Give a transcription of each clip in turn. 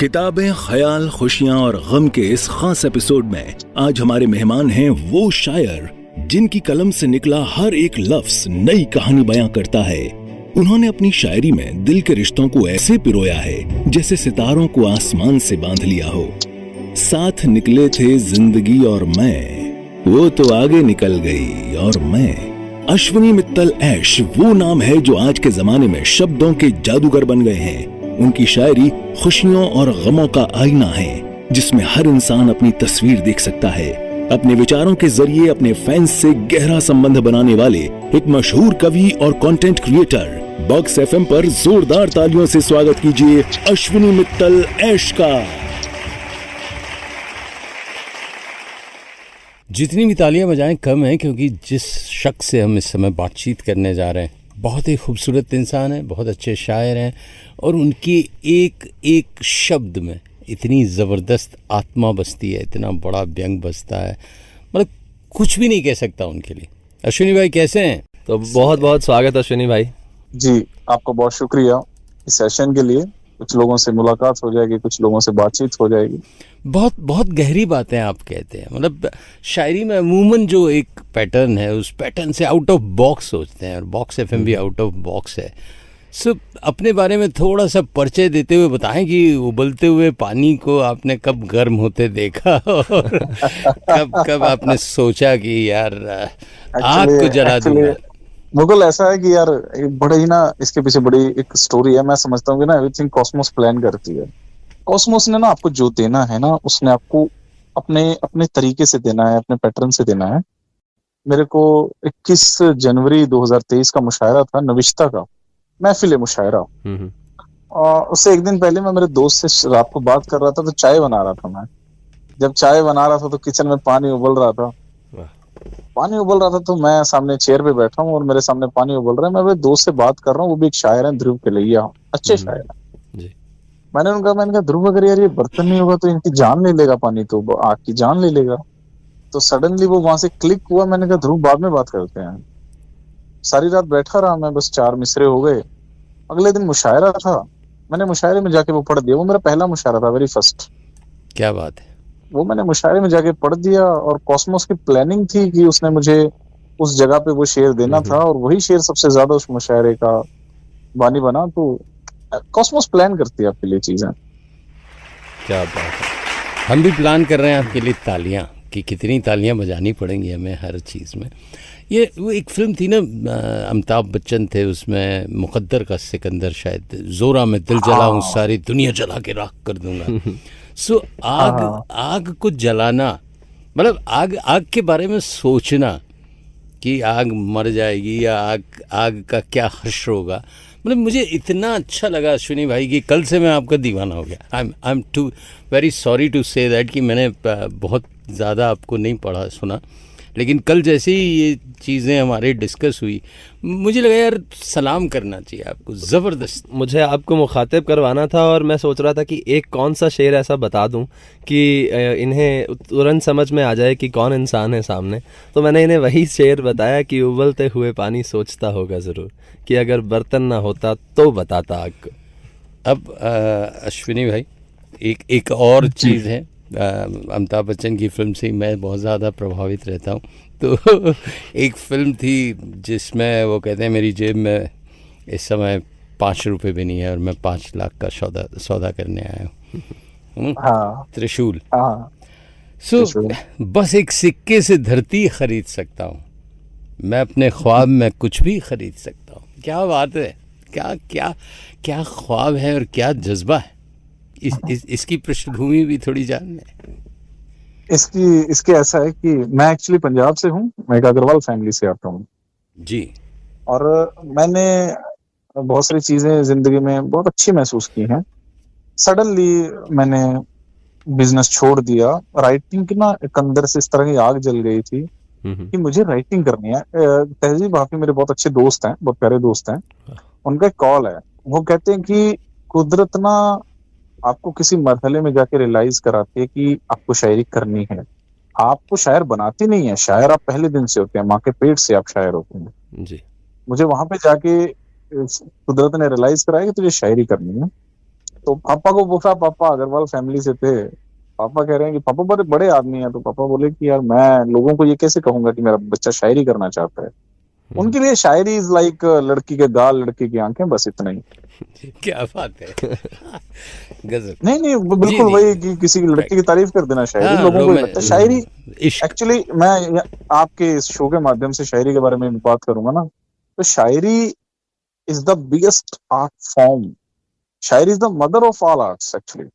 किताबें, ख्याल, खुशियां और गम के इस खास एपिसोड में आज हमारे मेहमान हैं वो शायर जिनकी कलम से निकला हर एक लफ्ज नई कहानी बयां करता है। उन्होंने अपनी शायरी में दिल के रिश्तों को ऐसे पिरोया है जैसे सितारों को आसमान से बांध लिया हो। साथ निकले थे जिंदगी और मैं, वो तो आगे निकल गई और मैं। अश्विनी मित्तल ऐश वो नाम है जो आज के जमाने में शब्दों के जादूगर बन गए हैं। उनकी शायरी खुशियों और गमों का आईना है जिसमें हर इंसान अपनी तस्वीर देख सकता है। अपने विचारों के जरिए अपने फैंस से गहरा संबंध बनाने वाले एक मशहूर कवि और कंटेंट क्रिएटर। बॉक्स एफएम पर जोरदार तालियों से स्वागत कीजिए अश्विनी मित्तल ऐश का। जितनी भी तालियां बजाएं कम है, क्योंकि जिस शख्स से हम इस समय बातचीत करने जा रहे हैं बहुत ही खूबसूरत इंसान है, बहुत अच्छे शायर हैं और उनकी एक एक शब्द में इतनी ज़बरदस्त आत्मा बसती है, इतना बड़ा व्यंग बसता है, मतलब कुछ भी नहीं कह सकता उनके लिए। अश्विनी भाई कैसे हैं? तो बहुत बहुत स्वागत अश्विनी भाई जी, आपको बहुत शुक्रिया इस सेशन के लिए। कुछ लोगों से मुलाकात हो जाएगी, कुछ लोगों से बातचीत हो जाएगी। बहुत बहुत गहरी बातें आप कहते हैं, मतलब शायरी में अमूमन जो एक पैटर्न है उस पैटर्न से आउट ऑफ बॉक्स सोचते हैं और बॉक्स एफएम भी आउट ऑफ बॉक्स है। सो अपने बारे में थोड़ा सा परिचय देते हुए बताएं कि उबलते हुए पानी को आपने कब गर्म होते देखा और कब कब आपने सोचा कि यार आग को जला दूंगा। मुगल ऐसा है कि यार बड़े ही ना इसके पीछे बड़ी एक स्टोरी है। मैं समझता हूँ कि ना एवरीथिंग कॉस्मोस प्लान करती है। कॉस्मोस ने ना आपको जो देना है ना उसने आपको अपने अपने तरीके से देना है, अपने पैटर्न से देना है। मेरे को 21 जनवरी 2023 का मुशायरा था नविश्ता का, महफिल मुशायरा। और उससे एक दिन पहले मैं मेरे दोस्त से रात को बात कर रहा था, तो चाय बना रहा था। मैं जब चाय बना रहा था तो किचन में पानी उबल रहा था। तो मैं सामने चेयर पे बैठा हूँ और मेरे सामने पानी उबल रहा है। मैं मेरे दोस्त से बात कर रहा हूँ, वो भी एक शायर है, ध्रुव केलैया, अच्छे शायर है। मैंने कहा ध्रुव अगर यार ये बर्तन नहीं होगा तो इनकी जान ले लेगा पानी, तो आग की जान ले लेगा। तो सडनली वो वहां से क्लिक हुआ। मैंने कहा ध्रुव बाद में बात करते हैं। सारी रात बैठा रहा मैं, बस 4 मिसरे हो गए। अगले दिन मुशायरा था, मैंने मुशायरे में जाके वो पढ़ दिया। वो मेरा पहला मुशायरा था, वेरी फर्स्ट। क्या बात है। वो मैंने मुशायरे में जाके पढ़ दिया और कॉस्मोस की प्लानिंग थी कि उसने मुझे उस जगह पे वो शेर देना था और वही शेर सबसे ज्यादा उस मुशायरे का बानी बना। तो कॉस्मोस प्लान करती है आपके लिए चीजें। क्या बात है। हम भी प्लान कर रहे हैं आपके लिए तालियां, कि कितनी तालियां बजानी पड़ेंगी हमें हर चीज़ में। ये वो एक फिल्म थी ना, अमिताभ बच्चन थे उसमें, मुकद्दर का सिकंदर शायद, जोरा में दिल जलाऊं सारी दुनिया जला के राख कर दूंगा। सो आग को जलाना, मतलब आग के बारे में सोचना कि आग मर जाएगी या आग का क्या हश्र होगा, मतलब मुझे इतना अच्छा लगा अश्विनी भाई कि कल से मैं आपका दीवाना हो गया। I am too very sorry to say that कि मैंने बहुत ज़्यादा आपको नहीं पढ़ा सुना, लेकिन कल जैसे ही ये चीज़ें हमारे डिस्कस हुई मुझे लगा यार सलाम करना चाहिए आपको। ज़बरदस्त। मुझे आपको मुखातिब करवाना था और मैं सोच रहा था कि एक कौन सा शेर ऐसा बता दूं कि इन्हें तुरंत समझ में आ जाए कि कौन इंसान है सामने। तो मैंने इन्हें वही शेर बताया कि उबलते हुए पानी सोचता होगा ज़रूर कि अगर बर्तन ना होता तो बताता आग को। अब अश्विनी भाई एक और चीज़ है, अमिताभ बच्चन की फिल्म से मैं बहुत ज़्यादा प्रभावित रहता हूँ। तो एक फिल्म थी जिसमें वो कहते हैं मेरी जेब में इस समय 5 रुपए भी नहीं है और मैं 5 लाख का सौदा करने आया हूँ। त्रिशूल। सो बस एक सिक्के से धरती खरीद सकता हूँ, मैं अपने ख्वाब में कुछ भी खरीद सकता हूँ। क्या बात है, क्या क्या क्या ख्वाब है और क्या जज्बा है। इसकी पृष्ठभूमि भी थोड़ी जानना है। इसके ऐसा है कि मैं एक्चुअली पंजाब से हूँ, मैं एक अग्रवाल फैमिली से आता हूँ जी। और मैंने बहुत सारी चीजें जिंदगी में बहुत अच्छी महसूस की हैं। सडनली मैंने बिजनेस छोड़ दिया। राइटिंग की ना एक अंदर से इस तरह की आग जल गई थी कि मुझे राइटिंग करनी है। तहजीब भाफी मेरे बहुत अच्छे दोस्त हैं, बहुत प्यारे दोस्त हैं। उनका एक कॉल है, वो कहते हैं कि कुदरत ना आपको किसी मरहले में जाके रियलाइज कराती है कि आपको शायरी करनी है। आपको शायर बनाती नहीं है, शायर आप पहले दिन से होते हैं, माँ के पेट से आप शायर होते हैं जी। मुझे वहां पे जाके कुदरत ने रियलाइज कराया कि तुझे शायरी करनी है। तो पापा को पूछा, पापा अग्रवाल फैमिली से थे, पापा कह रहे हैं कि पापा बड़े बड़े आदमी हैं, तो पापा बोले कि यार मैं लोगों को ये कैसे कहूंगा कि मेरा बच्चा शायरी करना चाहता है। उनके लिए शायरी इज लाइक लड़की के गाल, लड़की की आंखें, बस इतना ही। क्या बात है। गजब। नहीं बिल्कुल वही कि किसी की लड़की की तारीफ कर देना शायरी, हाँ, लोगों को लगता है शायरी। इश्क। एक्चुअली मैं आपके इस शो के माध्यम से शायरी के बारे में बात करूंगा ना, तो shayari is the biggest art form. Shayari is the mother of all arts. Actually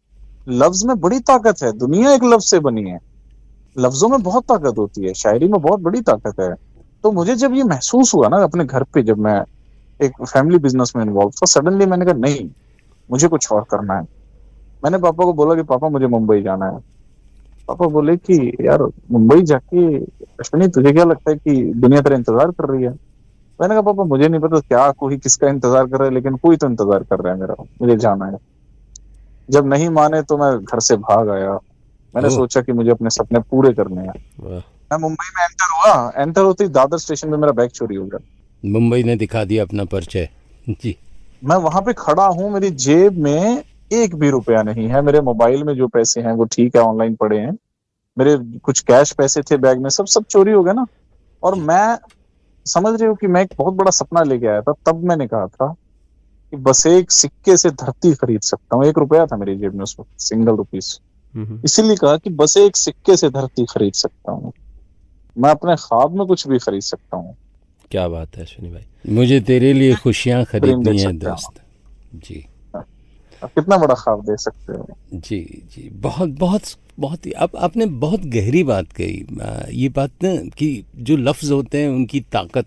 लफ्ज में बड़ी ताकत है, दुनिया एक लफ्ज से बनी है, लफ्जों में बहुत ताकत होती है, शायरी में बहुत बड़ी ताकत है। तो मुझे जब ये महसूस हुआ ना अपने घर पे, जब मैं एक फैमिली बिजनेस में इन्वॉल्व था, सडनली मैंने कहा नहीं, मुझे कुछ और करना है। मैंने पापा को बोला कि पापा मुझे मुंबई जाना है। पापा बोले कि यार मुंबई जाके अश्विनी तुझे क्या लगता है कि दुनिया तेरा इंतजार कर रही है? मैंने कहा पापा मुझे नहीं पता क्या कोई किसका इंतजार कर रहा है, लेकिन कोई तो इंतजार कर रहा है मेरा, मुझे जाना है। जब नहीं माने तो मैं घर से भाग आया। मैंने सोचा कि मुझे अपने सपने पूरे करने हैं। मैं मुंबई में एंटर होते ही दादर स्टेशन में मेरा बैग चोरी हो गया। मुंबई ने दिखा दिया अपना परिचय जी। मैं वहां पे खड़ा हूँ, मेरी जेब में एक भी रुपया नहीं है, मेरे मोबाइल में जो पैसे हैं वो ठीक है ऑनलाइन पड़े हैं, मेरे कुछ कैश पैसे थे बैग में, सब चोरी हो गए ना। और मैं समझ रही हूँ कि मैं एक बहुत बड़ा सपना लेके आया था। तब मैंने कहा था कि बस एक सिक्के से धरती खरीद सकता हूँ। 1 रुपया था मेरी जेब में उस वक्त, सिंगल रुपीस। इसीलिए कहा कि बस एक सिक्के से धरती खरीद सकता हूँ, मैं अपने ख्वाब में कुछ भी खरीद सकता हूँ। क्या बात है अश्विनी भाई। मुझे तेरे लिए खुशियां खरीदनी है दोस्त जी। कितना बड़ा ख्वाब दे सकते हो जी जी। बहुत बहुत बहुत ही आपने बहुत गहरी बात कही। ये बात ना कि जो लफ्ज़ होते हैं उनकी ताकत,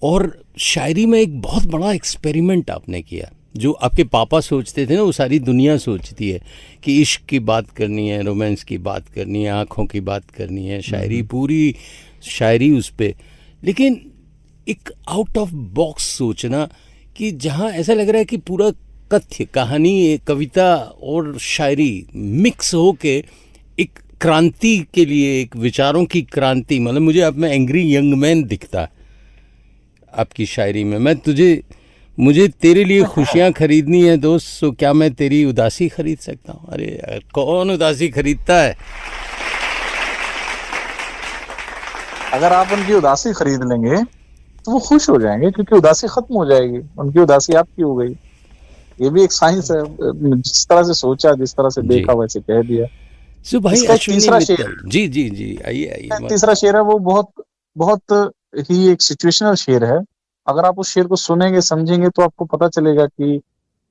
और शायरी में एक बहुत बड़ा एक्सपेरिमेंट आपने किया। जो आपके पापा सोचते थे ना वो सारी दुनिया सोचती है कि इश्क की बात करनी है, रोमांस की बात करनी है, आँखों की बात करनी है, शायरी पूरी शायरी उस पर। लेकिन एक आउट ऑफ बॉक्स सोचना कि जहाँ ऐसा लग रहा है कि पूरा कथ्य कहानी, कविता और शायरी मिक्स हो के एक क्रांति के लिए, एक विचारों की क्रांति। मतलब मुझे अब में एंग्री यंग मैन दिखता है आपकी शायरी में। मुझे तेरे लिए खुशियाँ खरीदनी है दोस्त, सो क्या मैं तेरी उदासी खरीद सकता हूँ? अरे कौन उदासी खरीदता है? अगर आप उनकी उदासी खरीद लेंगे तो वो खुश हो जाएंगे, क्योंकि उदासी खत्म हो जाएगी, उनकी उदासी आपकी हो गई। ये भी एक साइंस है, जिस तरह से सोचा, जिस तरह से देखा वैसे कह दिया। सो भाई तीसरा शेर, जी जी जी, आइए। तीसरा शेर है वो बहुत बहुत ही एक सिचुएशनल शेर है। अगर आप उस शेर को सुनेंगे, समझेंगे, तो आपको पता चलेगा कि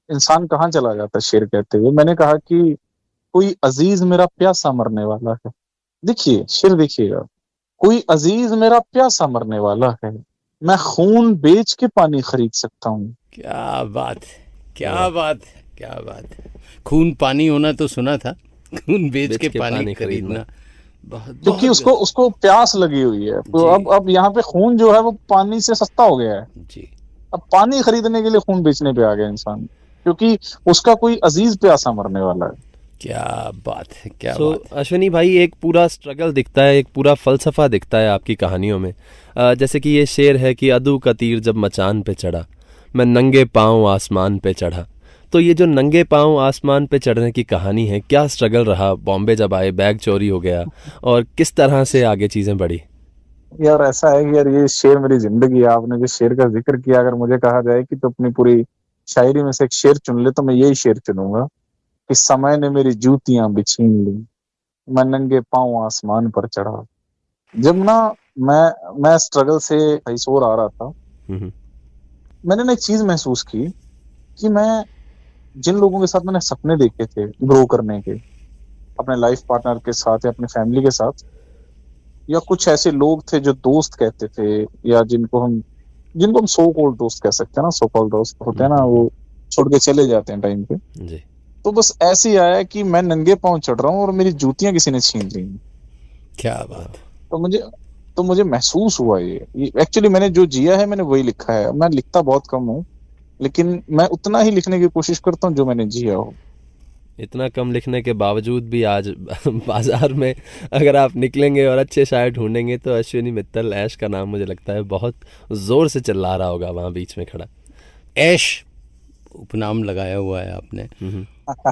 इंसान कहाँ चला जाता है शेर कहते हुए। मैंने कहा कि कोई अजीज मेरा प्यासा मरने वाला है। देखिए शेर, देखिएगा, कोई अजीज मेरा प्यासा मरने वाला है, मैं खून बेच के पानी खरीद सकता हूँ। क्या बात है, क्या बात है, क्या बात है। खून पानी होना तो सुना था, खून बेच के पानी खरीदना क्योंकि उसको प्यास लगी हुई है। तो अब यहाँ पे खून जो है वो पानी से सस्ता हो गया है जी। अब पानी खरीदने के लिए खून बेचने पे आ गया इंसान, क्योंकि उसका कोई अजीज प्यासा मरने वाला है। क्या बात है, क्या बात है। अश्विनी भाई, एक पूरा स्ट्रगल दिखता है, एक पूरा फलसफा दिखता है आपकी कहानियों में। जैसे कि ये शेर है कि अदू का तीर जब मचान पे चढ़ा, मैं नंगे पाँव आसमान पे चढ़ा। तो ये जो नंगे पाँव आसमान पे चढ़ने की कहानी है, क्या स्ट्रगल रहा? बॉम्बे जब आए, बैग चोरी हो गया, और किस तरह से आगे चीजें बढ़ी? यार ऐसा है कि यार ये शेर मेरी जिंदगी है। आपने जिस शेर का जिक्र किया, अगर मुझे कहा जाए कि तो अपनी पूरी शायरी में से एक शेर चुन ले, तो मैं यही शेर चुनूंगा कि समय ने मेरी जूतियां बिछीन ली, मैं नंगे पाँव आसमान पर चढ़ा। जब ना मैं स्ट्रगल से हिसोर आ रहा था, मैंने ना एक चीज महसूस की कि मैं जिन लोगों के साथ मैंने सपने देखे थे ग्रो करने के, अपने लाइफ पार्टनर के साथ या अपनी फैमिली के साथ, या कुछ ऐसे लोग थे जो दोस्त कहते थे, या जिनको हम सो कॉल्ड दोस्त कह सकते हैं ना, सो कॉल्ड दोस्त होते हैं ना, वो छोड़ के चले जाते हैं टाइम पे जी। तो बस ऐसे ही आया कि मैं नंगे पाँव चढ़ रहा हूँ और मेरी जूतियां किसी ने छीन ली। क्या बात। तो मुझे महसूस हुआ ये एक्चुअली मैंने जो जिया है मैंने वही लिखा है। मैं लिखता बहुत कम हूँ, लेकिन मैं उतना ही लिखने की कोशिश करता हूँ जो मैंने जिया हो। इतना कम लिखने के बावजूद भी आज बाजार में अगर आप निकलेंगे और अच्छे शायर ढूंढेंगे तो अश्विनी मित्तल, ऐश का नाम मुझे लगता है बहुत जोर से चिल्ला रहा होगा वहाँ बीच में खड़ा। ऐश उपनाम लगाया हुआ है आपने।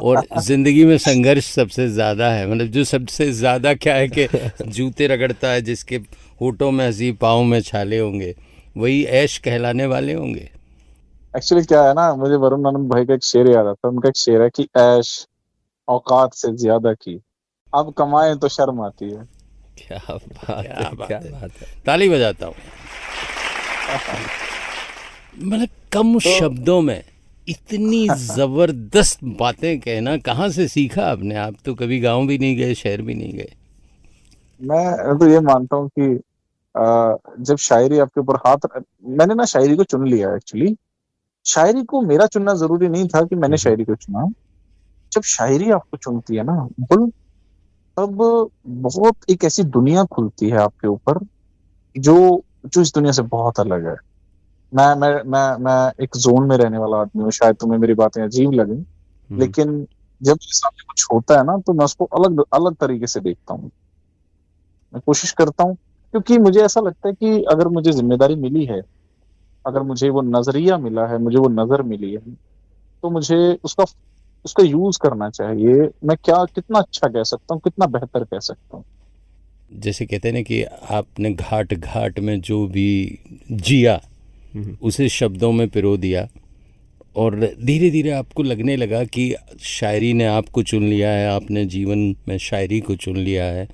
और जिंदगी में संघर्ष सबसे ज्यादा है, मतलब जो सबसे ज्यादा क्या है कि जूते रगड़ता है, जिसके होठों में हंसी पाँव में छाले होंगे, वही ऐश कहलाने वाले होंगे। एक्चुअली क्या है ना, मुझे वरुण आनंद भाई का एक शेर याद आता है। उनका एक शेर है कि ऐश औकात से ज्यादा की, अब कमाए तो शर्म आती है। क्या बात क्या है, बात क्या है। बात है। ताली बजाता हूँ। मतलब कम शब्दों में इतनी जबरदस्त बातें कहना कहाँ से सीखा आपने? आप तो कभी गांव भी नहीं गए, शहर भी नहीं गए। मैं तो ये मानता हूँ कि जब शायरी आपके ऊपर हाथ, मैंने ना शायरी को चुन लिया एक्चुअली। शायरी को मेरा चुनना जरूरी नहीं था कि मैंने शायरी को चुना। जब शायरी आपको चुनती है ना बिल्कुल, तब बहुत एक ऐसी दुनिया खुलती है आपके ऊपर जो जो इस दुनिया से बहुत अलग है। मैं एक जोन में रहने वाला आदमी हूँ, शायद तुम्हें मेरी बातें अजीब लगे, लेकिन जब मेरे सामने कुछ होता है ना तो मैं उसको अलग अलग तरीके से देखता हूँ। मैं कोशिश करता हूँ, क्योंकि मुझे ऐसा लगता है कि अगर मुझे जिम्मेदारी मिली है, अगर मुझे वो नजरिया मिला है, मुझे वो नजर मिली है, तो मुझे उसका उसका यूज करना चाहिए। मैं क्या कितना अच्छा कह सकता हूँ, कितना बेहतर कह सकता हूँ। जैसे कहते हैं ना कि आपने घाट घाट में जो भी जिया उसे शब्दों में पिरो दिया, और धीरे धीरे आपको लगने लगा कि शायरी ने आपको चुन लिया है, आपने जीवन में शायरी को चुन लिया है।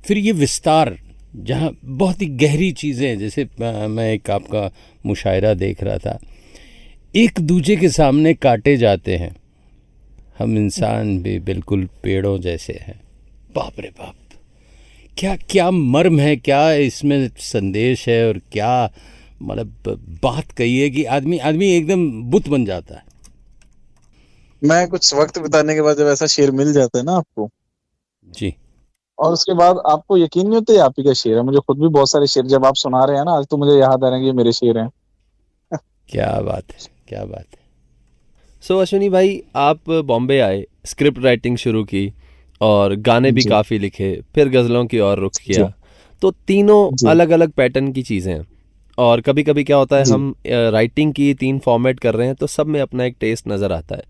फिर ये विस्तार, जहाँ बहुत ही गहरी चीज़ें, जैसे मैं एक आपका मुशायरा देख रहा था, एक दूजे के सामने काटे जाते हैं हम इंसान भी बिल्कुल पेड़ों जैसे हैं। बाप रे बाप, क्या क्या मर्म है, क्या इसमें संदेश है, और क्या मतलब बात कही है कि आदमी आदमी एकदम बुत बन जाता है। मैं कुछ वक्त बिताने के बाद जब ऐसा शेर मिल जाता है ना आपको, जी। और उसके बाद आपको यकीन नहीं होता ये आप ही का शेर है। मुझे खुद भी बहुत सारे शेर जब आप सुना रहे हैं ना आज, तो मुझे याद आ रहे हैं कि ये मेरे शेर हैं। क्या बात है, क्या बात है। सो अश्विनी भाई, आप बॉम्बे आए, स्क्रिप्ट राइटिंग शुरू की और गाने भी जी काफ़ी लिखे, फिर गज़लों की ओर रुख जी किया। तो तीनों जी अलग अलग पैटर्न की चीज़ें हैं। और कभी कभी क्या होता है, जी हम राइटिंग की 3 फॉर्मेट कर रहे हैं तो सब में अपना एक टेस्ट नज़र आता है,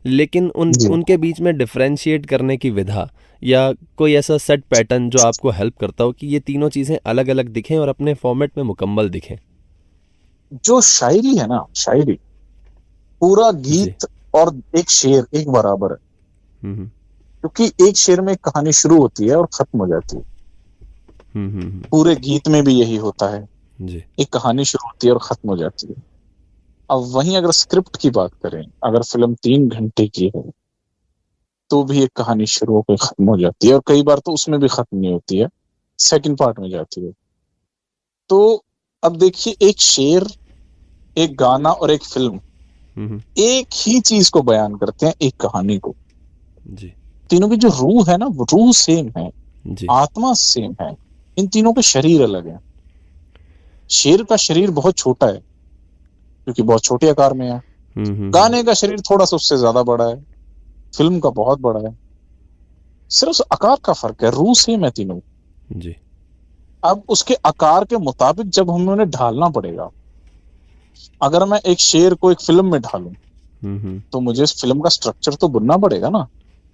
लेकिन जी उनके बीच में डिफरेंशिएट करने की विधा या कोई ऐसा सेट पैटर्न जो आपको हेल्प करता हो कि ये तीनों चीज़ें अलग अलग दिखें और अपने फॉर्मेट में मुकम्मल दिखें। जो शायरी है ना, शायरी पूरा जी। गीत और एक शेर एक बराबर है। हम्म क्योंकि एक शेर में एक कहानी शुरू होती है और खत्म हो जाती है। हम्म। पूरे गीत में भी यही होता है, जी। एक कहानी शुरू होती है और खत्म हो जाती है। अब वहीं अगर स्क्रिप्ट की बात करें, अगर फिल्म 3 घंटे की है तो भी एक कहानी शुरू होकर खत्म हो जाती है, और कई बार तो उसमें भी खत्म नहीं होती है, सेकंड पार्ट में जाती है। तो अब देखिए, एक शेर, एक गाना और एक फिल्म हम्म। एक ही चीज को बयान करते हैं, एक कहानी को। जी। तीनों की जो रूह है ना, वो रूह सेम है, जी। आत्मा सेम है, इन तीनों के शरीर अलग हैं। शेर का शरीर बहुत छोटा है क्योंकि बहुत छोटे आकार में है, गाने का शरीर थोड़ा सा उससे ज्यादा बड़ा है, फिल्म का बहुत बड़ा है। सिर्फ उस आकार का फर्क है, रूह सेम है तीनों। जी। अब उसके आकार के मुताबिक जब हमें उन्हें ढालना पड़ेगा, अगर मैं एक शेर को एक फिल्म में ढालूं तो मुझे इस फिल्म का स्ट्रक्चर तो बुनना पड़ेगा ना।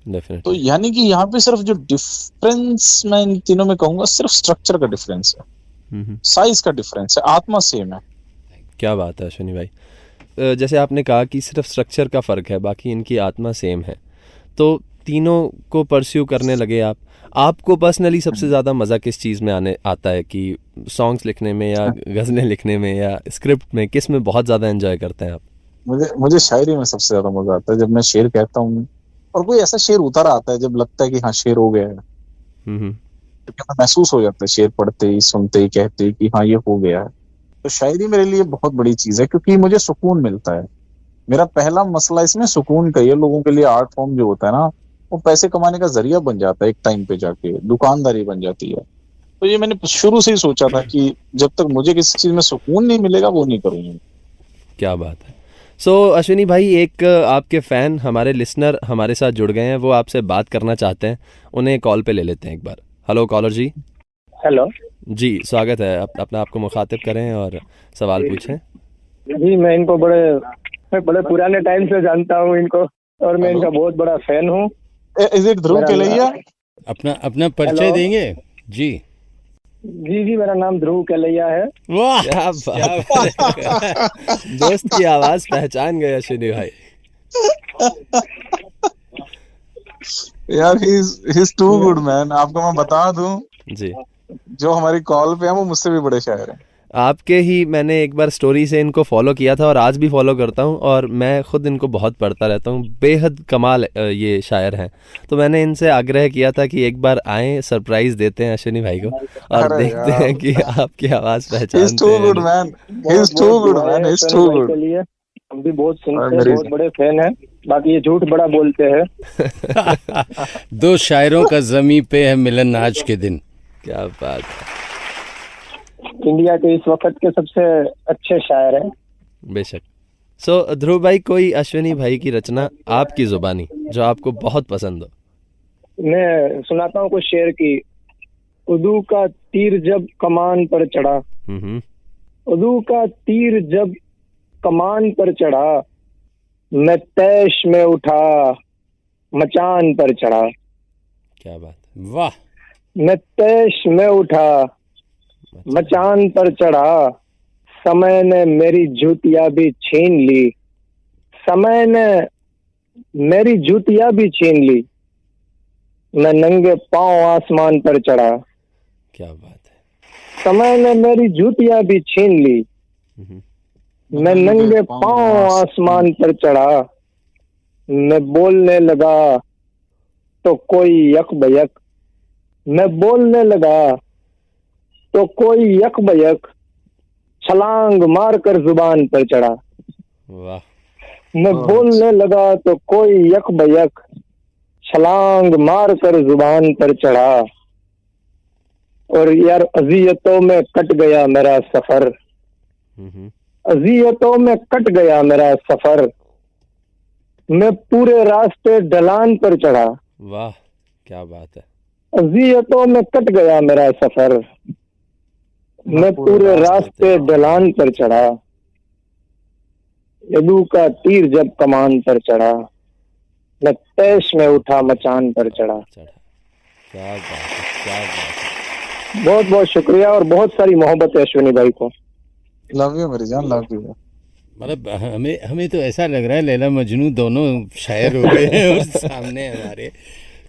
तो डेफिनेटली। यानी कि यहाँ पे सिर्फ जो डिफरेंस मैं इन तीनों में कहूंगा, सिर्फ स्ट्रक्चर का डिफरेंस है, साइज का डिफरेंस है, आत्मा सेम है। क्या बात है अश्विनी भाई। जैसे आपने कहा कि सिर्फ स्ट्रक्चर का फ़र्क है, बाकी इनकी आत्मा सेम है, तो तीनों को परस्यू करने लगे आप। आपको पर्सनली सबसे ज़्यादा मज़ा किस चीज़ में आने आता है, कि सॉन्ग्स लिखने में या गज़लें लिखने में या स्क्रिप्ट में, किस में बहुत ज़्यादा एंजॉय करते हैं आप? मुझे शायरी में सबसे ज्यादा मजा आता है जब मैं शेर कहता हूँ और कोई ऐसा शेर उतर आता है जब लगता है कि हाँ शेर हो गया है। क्योंकि हमें महसूस हो जाता है शेर पढ़ते ही, सुनते ही, कहते ही कि हाँ ये हो गया है। तो शायरी मेरे लिए बहुत बड़ी चीज है क्योंकि मुझे सुकून मिलता है। मेरा पहला मसला इसमें सुकून का ही है। लोगों के लिए आर्ट फॉर्म जो होता है ना, वो पैसे कमाने का जरिया बन जाता है, एक टाइम पे जाके दुकानदारी बन जाती है। तो ये मैंने शुरू से ही सोचा था कि जब तक मुझे किसी चीज में सुकून नहीं मिलेगा वो नहीं करूंगा। क्या बात है। सो अश्विनी भाई, एक आपके फ़ैन, हमारे लिसनर हमारे साथ जुड़ गए हैं, वो आपसे बात करना चाहते हैं, उन्हें कॉल पे ले लेते हैं एक बार। हेलो कॉलर जी। हेलो जी, स्वागत है। अपना आपको मुखातिब करें और सवाल पूछें। जी, मैं इनको बड़े मैं बड़े पुराने टाइम से जानता हूँ इनको और मैं इनका बहुत बड़ा फैन हूँ। इज इट ध्रुव केलैया? अपना अपना परिचय हेलो। देंगे जी। जी, मेरा नाम ध्रुव केलैया है। वाह क्या बात है। दोस्त की आवाज पहचान गए अश्विनी भाई। यार he is too good man. आपको मैं बता दूं, जी, जो हमारी कॉल पे है वो मुझसे भी बड़े शायर हैं। आपके ही मैंने एक बार स्टोरी से इनको फॉलो किया था और आज भी फॉलो करता हूँ और मैं खुद इनको बहुत पढ़ता रहता हूँ। बेहद कमाल ये शायर हैं। तो मैंने इनसे आग्रह किया था कि एक बार आएं, सरप्राइज देते हैं अश्विनी भाई को और अरे देखते यार, हैं कि आपकी आवाज ही इज पहचानते टू हैं गुड नहीं। Man, he is too good man, he is too भाई गुड। के लिए हम भी बहुत सुनते हैं, मेरी- बहुत बड़े फैन हैं। बाकी ये झूठ बड़ा बोलते हैं। दो शायरों का जमी पे है मिलन आज के दिन। क्या बात है। इंडिया के इस वक्त के सबसे अच्छे शायर हैं। बेशक। सो ध्रुव भाई, कोई अश्विनी भाई की रचना आपकी जुबानी जो आपको बहुत पसंद हो। मैं सुनाता हूँ कुछ शेर की। उर्दू का तीर जब कमान पर चढ़ा, हम्म। उर्दू का तीर जब कमान पर चढ़ा, मैं तैश में उठा मचान पर चढ़ा। क्या बात वाह मैं तैश में उठा है। मचान पर चढ़ा, समय ने मेरी जूतियां भी छीन ली, समय ने मेरी जूतियां भी छीन ली, मैं नंगे पांव आसमान पर चढ़ा। क्या बात है। समय ने मेरी जूतियां भी छीन ली, हम्म। मैं नंगे पांव आसमान पर चढ़ा। मैं बोलने लगा तो कोई यक बयक, मैं बोलने लगा तो कोई यक बयक छलांग मार कर जुबान पर चढ़ा। वाह। मैं बोलने लगा तो कोई यक बयक छलांग मार कर जुबान पर चढ़ा। और यार अजियतों में कट गया मेरा सफर, हम्म। अजियतों में कट गया मेरा सफर, मैं पूरे रास्ते ढलान पर चढ़ा। वाह, क्या बात है। अजियतों में कट गया मेरा सफर, मैं पूरे रास्ते ढलान पर चढ़ा। यदू का तीर जब कमान पर चढ़ा, मैं तैश में उठा मचान पर चढ़ा। क्या बात है, क्या बात है। बहुत बहुत शुक्रिया और बहुत सारी मोहब्बत है अश्विनी भाई को। लव यू मेरी जान, लव यू। मतलब हमें तो ऐसा लग रहा है लैला मजनू दोनों शायर हो गए हैं और सामने हमारे।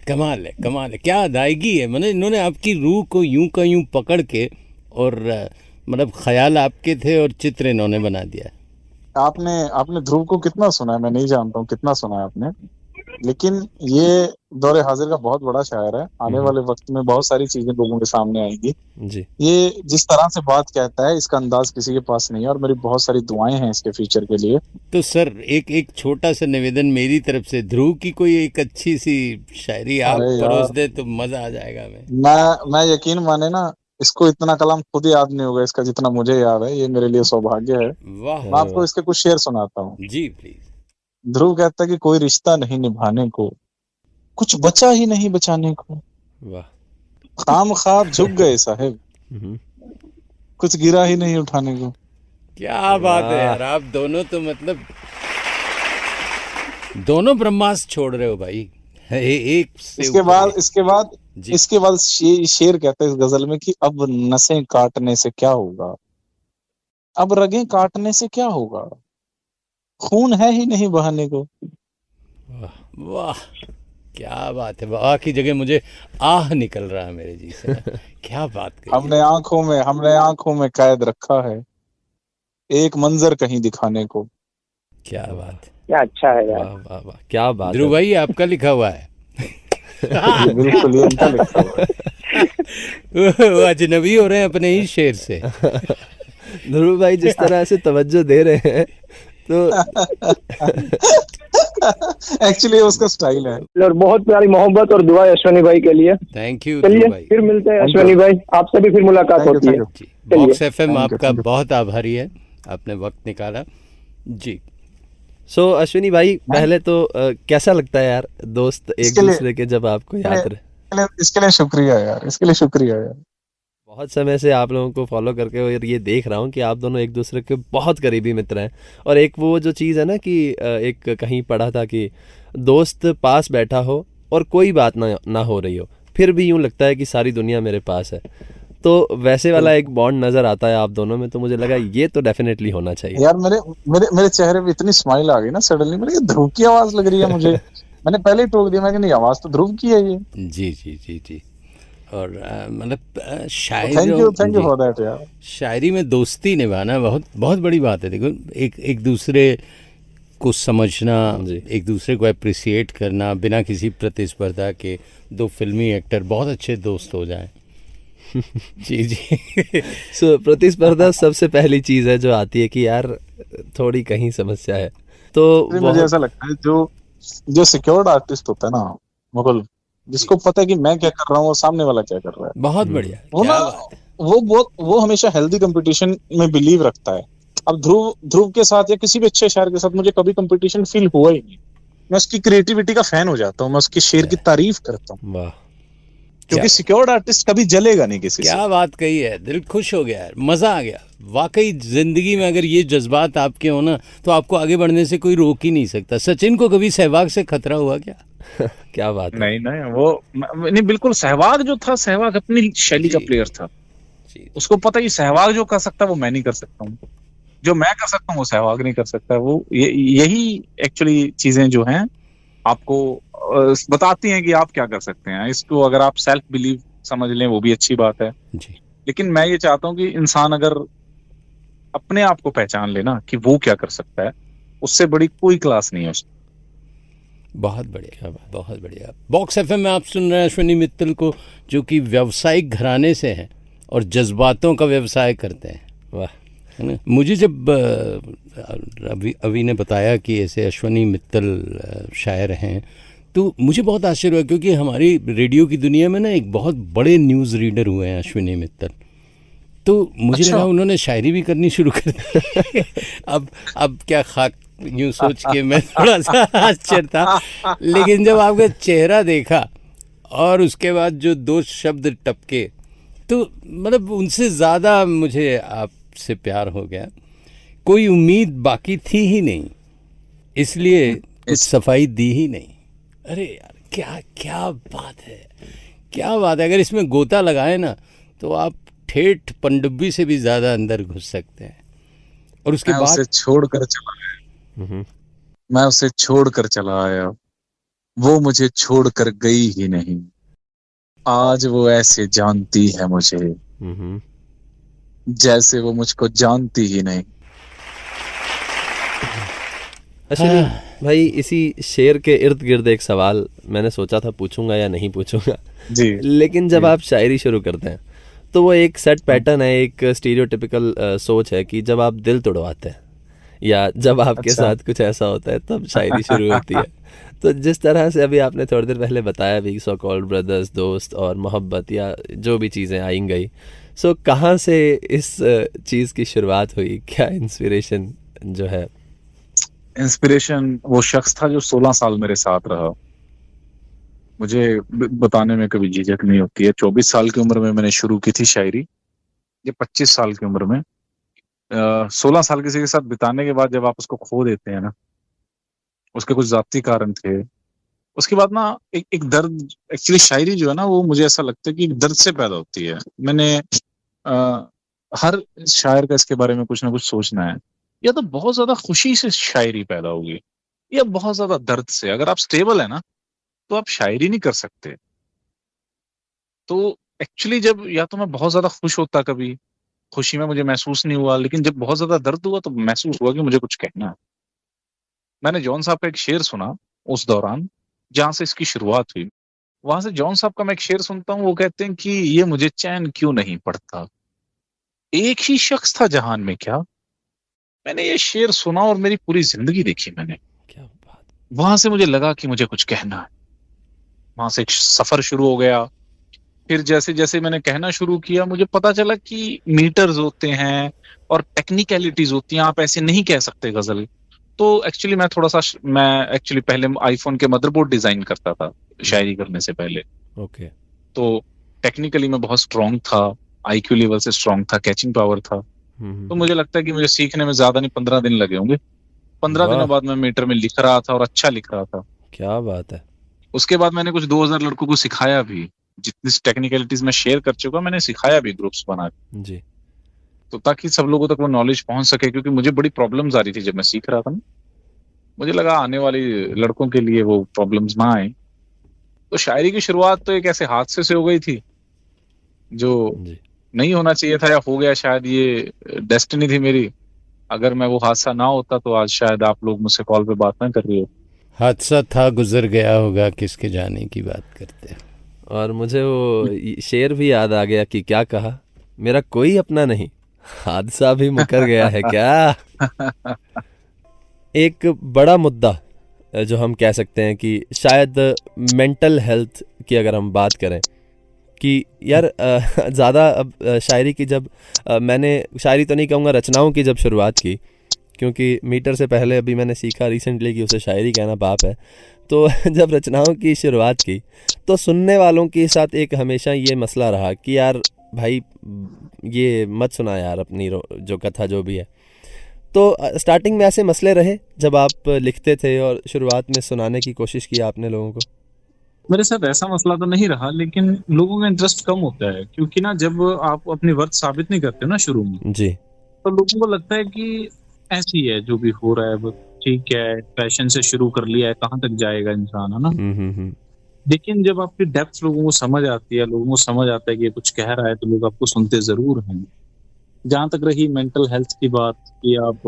कमाल है, कमाल है, क्या अदायगी है। मतलब इन्होंने आपकी रूह को यूं का यूं पकड़ के और मतलब ख्याल आपके थे और चित्र इन्होंने बना दिया। आपने ध्रुव को कितना सुना है मैं नहीं जानता हूँ, कितना सुना है आपने, लेकिन ये दौरे हाजिर का बहुत बड़ा शायर है। आने वाले वक्त में बहुत सारी चीजें लोगों के सामने आएंगी। जी। ये जिस तरह से बात कहता है इसका अंदाज किसी के पास नहीं है और मेरी बहुत सारी दुआएं हैं इसके फ्यूचर के लिए। तो सर एक छोटा सा निवेदन मेरी तरफ से, ध्रुव की कोई एक अच्छी सी शायरी आप अरे यार, परोस दे तो मजा आ जाएगा। मैं यकीन माने ना, इसको इतना कलाम खुद याद नहीं होगा इसका जितना मुझे याद है। ये मेरे लिए सौभाग्य है। वाह, मैं आपको इसके कुछ शेर सुनाता हूँ। जी प्लीज। ध्रुव कहता है कि कोई रिश्ता नहीं निभाने को, कुछ बचा ही नहीं बचाने को, वाह। खाम खाब झुक गए साहिब, हम्म। कुछ गिरा ही नहीं उठाने को। क्या बात है यार, आप दोनों तो मतलब दोनों ब्रह्मास्त्र छोड़ रहे हो भाई। एक से इसके बाद जी। इसके बाद शेर कहता है इस गजल में कि अब नसें काटने से क्या होगा, अब रगें काटने से क्या होगा, खून है ही नहीं बहाने को। वाह, क्या बात है। वाह की जगह मुझे आह निकल रहा है मेरे जी से। क्या बात कही। हमने आंखों में कैद रखा है एक मंजर कहीं दिखाने को। क्या बात है, क्या अच्छा है यार। वाह वाह वाह, क्या बात ध्रुव है। भाई आपका लिखा हुआ है। ये बिल्कुल ये इनका लिखा हुआ है। वो अजनबी हो रहे हैं अपने ही शेर से। ध्रुव भाई जिस तरह से तवज्जो दे रहे हैं तो एक्चुअली उसका स्टाइल है। और बहुत प्यारी मोहब्बत और दुआ है अश्विनी भाई के लिए। थैंक यू चलिए ध्रुव भाई। फिर मिलते हैं अश्विनी भाई, आपसे भी फिर मुलाकात Thank you, होती है। thank जी, चलिए। बॉक्स एफएम Thank you, आपका thank you. बहुत आभारी है, आपने वक्त निकाला जी। सो अश्विनी भाई, पहले तो कैसा लगता है यार दोस्त एक इसके लिए- दूसरे के जब आपको याद रहे। इसके लिए शुक्रिया यार, इसके लिए शुक्रिया यार। बहुत समय से आप लोगों को फॉलो करके और ये देख रहा हूँ कि आप दोनों एक दूसरे के बहुत करीबी मित्र हैं। और एक वो जो चीज़ है ना कि एक कहीं पढ़ा था कि दोस्त पास बैठा हो और कोई बात ना हो रही हो, फिर भी यूँ लगता है कि सारी दुनिया मेरे पास है। तो वैसे वाला एक बॉन्ड नज़र आता है आप दोनों में, तो मुझे लगा ये तो डेफिनेटली होना चाहिए। यार मेरे मेरे मेरे चेहरे पे इतनी स्माइल आ गई ना सडनली, मेरे ये ध्रुव की आवाज लग रही है मुझे। मैंने पहले ही टोक दिया, मैं कि नहीं आवाज तो ध्रुव की है ये। जी जी जी जी। और मतलब thank Shayari you for that यार। शायरी में दोस्ती निभाना बहुत बहुत बड़ी बात है। देखो, एक दूसरे को समझना, एक दूसरे को अप्रिसिएट करना, बिना किसी प्रतिस्पर्धा के दो फिल्मी एक्टर बहुत अच्छे दोस्त हो जाएं। जी जी। सो प्रतिस्पर्धा सबसे पहली चीज़ है जो आती है कि यार थोड़ी कहीं समस्या है। तो मुझे ऐसा लगता है जो सिक्योर्ड आर्टिस्ट होता है ना मुकुल, जिसको पता है कि मैं क्या कर रहा हूँ और सामने वाला क्या कर रहा है, बहुत बढ़िया, वो क्या ना बात है। वो हमेशा हेल्दी कंपटीशन में बिलीव रखता है। अब ध्रुव के साथ या किसी भी अच्छे शायर के साथ मुझे कभी कंपटीशन फील हुआ ही नहीं। मैं उसकी क्रिएटिविटी का फैन हो जाता हूँ, मैं उसके शेर की तारीफ करता हूँ। वाह, क्योंकि सिक्योर्ड आर्टिस्ट कभी जलेगा नहीं किसी से। क्या बात कही है, दिल खुश हो गया यार, मजा आ गया। वाकई जिंदगी में अगर ये जज्बात आपके हो ना, तो आपको आगे बढ़ने से कोई रोक ही नहीं सकता। सचिन को कभी सहवाग से खतरा हुआ क्या? क्या बात है। नहीं वो नहीं, बिल्कुल। सहवाग जो था, सहवाग अपनी शैली का प्लेयर था। उसको पता ही सहवाग जो कर सकता है वो मैं नहीं कर सकता हूँ, जो मैं कर सकता हूँ वो सहवाग नहीं कर सकता। वो यही एक्चुअली चीजें जो हैं आपको बताती हैं कि आप क्या कर सकते हैं। इसको अगर आप सेल्फ बिलीव समझ लें वो भी अच्छी बात है जी। लेकिन मैं ये चाहता हूँ कि इंसान अगर अपने आप को पहचान लेना कि वो क्या कर सकता है, उससे बड़ी कोई क्लास नहीं है उसकी। बहुत बढ़िया, बहुत बढ़िया। बॉक्स एफएम में आप सुन रहे हैं अश्विनी मित्तल को, जो कि व्यावसायिक घराने से हैं और जज्बातों का व्यवसाय करते हैं। वाह, है ना। मुझे जब अभी ने बताया कि ऐसे अश्विनी मित्तल शायर हैं, तो मुझे बहुत आश्चर्य हुआ, क्योंकि हमारी रेडियो की दुनिया में ना एक बहुत बड़े न्यूज़ रीडर हुए हैं अश्विनी मित्तल। तो मुझे लगा उन्होंने शायरी भी करनी शुरू कर दी। अब क्या खाक, यूँ सोच के मैं थोड़ा सा आश्चर्य था। लेकिन जब आपका चेहरा देखा और उसके बाद जो दो शब्द टपके, तो मतलब उनसे ज़्यादा मुझे आपसे प्यार हो गया। कोई उम्मीद बाकी थी ही नहीं, इसलिए कुछ सफाई दी ही नहीं। अरे यार, क्या क्या बात है, क्या बात है। अगर इसमें गोता लगाए ना, तो आप ठेठ पनडुब्बी से भी ज़्यादा अंदर घुस सकते हैं। और उसके बाद उसे छोड़कर चला आया, मैं उसे छोड़कर चला आया, वो मुझे छोड़कर गई ही नहीं। आज वो ऐसे जानती है मुझे जैसे वो मुझको जानती ही नहीं। अश्विनी भाई, इसी शेर के इर्द गिर्द एक सवाल मैंने सोचा था पूछूंगा या नहीं पूछूंगा जी। लेकिन जब आप शायरी शुरू करते हैं तो वो एक सेट पैटर्न है, एक स्टीरियोटिपिकल सोच है कि जब आप दिल तोड़वाते हैं या जब आपके साथ कुछ ऐसा होता है तब शायरी शुरू होती है। तो जिस तरह से अभी आपने थोड़ी देर पहले बताया भी, सो कॉल्ड ब्रदर्स, दोस्त और मोहब्बत या जो भी चीज़ें आई गई, सो कहाँ से इस चीज़ की शुरुआत हुई? क्या इंस्पिरेशन जो है? इंस्पिरेशन वो शख्स था जो 16 साल मेरे साथ रहा। मुझे बताने में कभी झिझक नहीं होती है। 24 साल की उम्र में मैंने शुरू की थी शायरी। ये 25 साल की उम्र में 16 साल किसी के साथ बिताने के बाद जब आप उसको खो देते हैं ना, उसके कुछ जाती कारण थे। उसके बाद ना एक दर्द, एक्चुअली शायरी जो है ना, वो मुझे ऐसा लगता है कि दर्द से पैदा होती है। मैंने हर शायर का इसके बारे में कुछ ना कुछ सोचना है। या तो बहुत ज्यादा खुशी से शायरी पैदा होगी या बहुत ज्यादा दर्द से। अगर आप स्टेबल है ना तो आप शायरी नहीं कर सकते। तो एक्चुअली जब या तो मैं बहुत ज्यादा खुश होता, कभी खुशी में मुझे महसूस नहीं हुआ, लेकिन जब बहुत ज्यादा दर्द हुआ तो महसूस हुआ कि मुझे कुछ कहना है। मैंने जॉन साहब का एक शेर सुना उस दौरान जहां से इसकी शुरुआत हुई। वहां से जॉन साहब का मैं एक शेर सुनता हूँ, वो कहते हैं कि ये मुझे चैन क्यों नहीं पड़ता, एक ही शख्स था जहान में क्या। मैंने ये शेर सुना और मेरी पूरी जिंदगी देखी मैंने। क्या बात। वहां से मुझे लगा कि मुझे कुछ कहना है। वहां से एक सफर शुरू हो गया। फिर जैसे जैसे मैंने कहना शुरू किया, मुझे पता चला कि मीटर्स होते हैं और टेक्निकलिटीज होती हैं, आप ऐसे नहीं कह सकते गजल। तो एक्चुअली मैं एक्चुअली पहले आईफोन के मदरबोर्ड डिजाइन करता था शायरी करने से पहले। ओके। तो टेक्निकली मैं बहुत स्ट्रांग था, आईक्यू लेवल से स्ट्रांग था, कैचिंग पावर था। तो मुझे लगता है कि मुझे सीखने में ज्यादा नहीं 15 दिन लगे होंगे। 15 दिनों बाद मैं मीटर में लिख रहा था और अच्छा लिख रहा था। क्या बात है। उसके बाद मैंने कुछ 2000 लड़कों को सिखाया भी, जितनी टेक्निकलिटीज मैं शेयर कर चुका मैंने सिखाया भी ग्रुप्स बना के जी। तो ताकि सब लोगों तक वो नॉलेज पहुंच सके, क्योंकि मुझे बड़ी प्रॉब्लम्स आ रही थी जब मैं सीख रहा था ना। मुझे लगा आने वाली लड़कों के लिए वो प्रॉब्लम्स ना आए। तो शायरी की शुरुआत तो एक ऐसे हादसे से हो गई थी जो नहीं होना चाहिए था, या हो गया, शायद ये डेस्टिनी थी मेरी। अगर मैं वो हादसा ना होता तो आज शायद आप लोग मुझसे कॉल पे बात ना कर रहे हो। हादसा था, गुजर गया होगा, किसके जाने की बात करते हैं। और मुझे वो शेर भी याद आ गया कि क्या कहा, मेरा कोई अपना नहीं, हादसा भी मुकर गया है क्या। एक बड़ा मुद्दा जो हम कह सकते हैं कि शायद मेंटल हेल्थ की अगर हम बात करें कि यार ज़्यादा अब शायरी की जब मैंने शायरी तो नहीं कहूँगा, रचनाओं की जब शुरुआत की, क्योंकि मीटर से पहले अभी मैंने सीखा रिसेंटली कि उसे शायरी कहना पाप है। तो जब रचनाओं की शुरुआत की तो सुनने वालों के साथ एक हमेशा ये मसला रहा कि यार भाई ये मत सुना यार अपनी जो कथा जो भी है। तो स्टार्टिंग में ऐसे मसले रहे जब आप लिखते थे और शुरुआत में सुनाने की कोशिश की आपने लोगों को? मेरे साथ ऐसा मसला तो नहीं रहा, लेकिन लोगों का इंटरेस्ट कम होता है, क्योंकि ना जब आप अपनी वर्थ साबित नहीं करते ना शुरू में जी, तो लोगों को लगता है कि ऐसी है जो भी हो रहा है वो ठीक है, पैशन से शुरू कर लिया है, कहाँ तक जाएगा इंसान, है ना। लेकिन जब आपकी डेप्थ लोगों को समझ आती है, लोगों को समझ आता है कि ये कुछ कह रहा है, तो लोग आपको सुनते जरूर हैं। जहां तक रही मेंटल हेल्थ की बात कि आप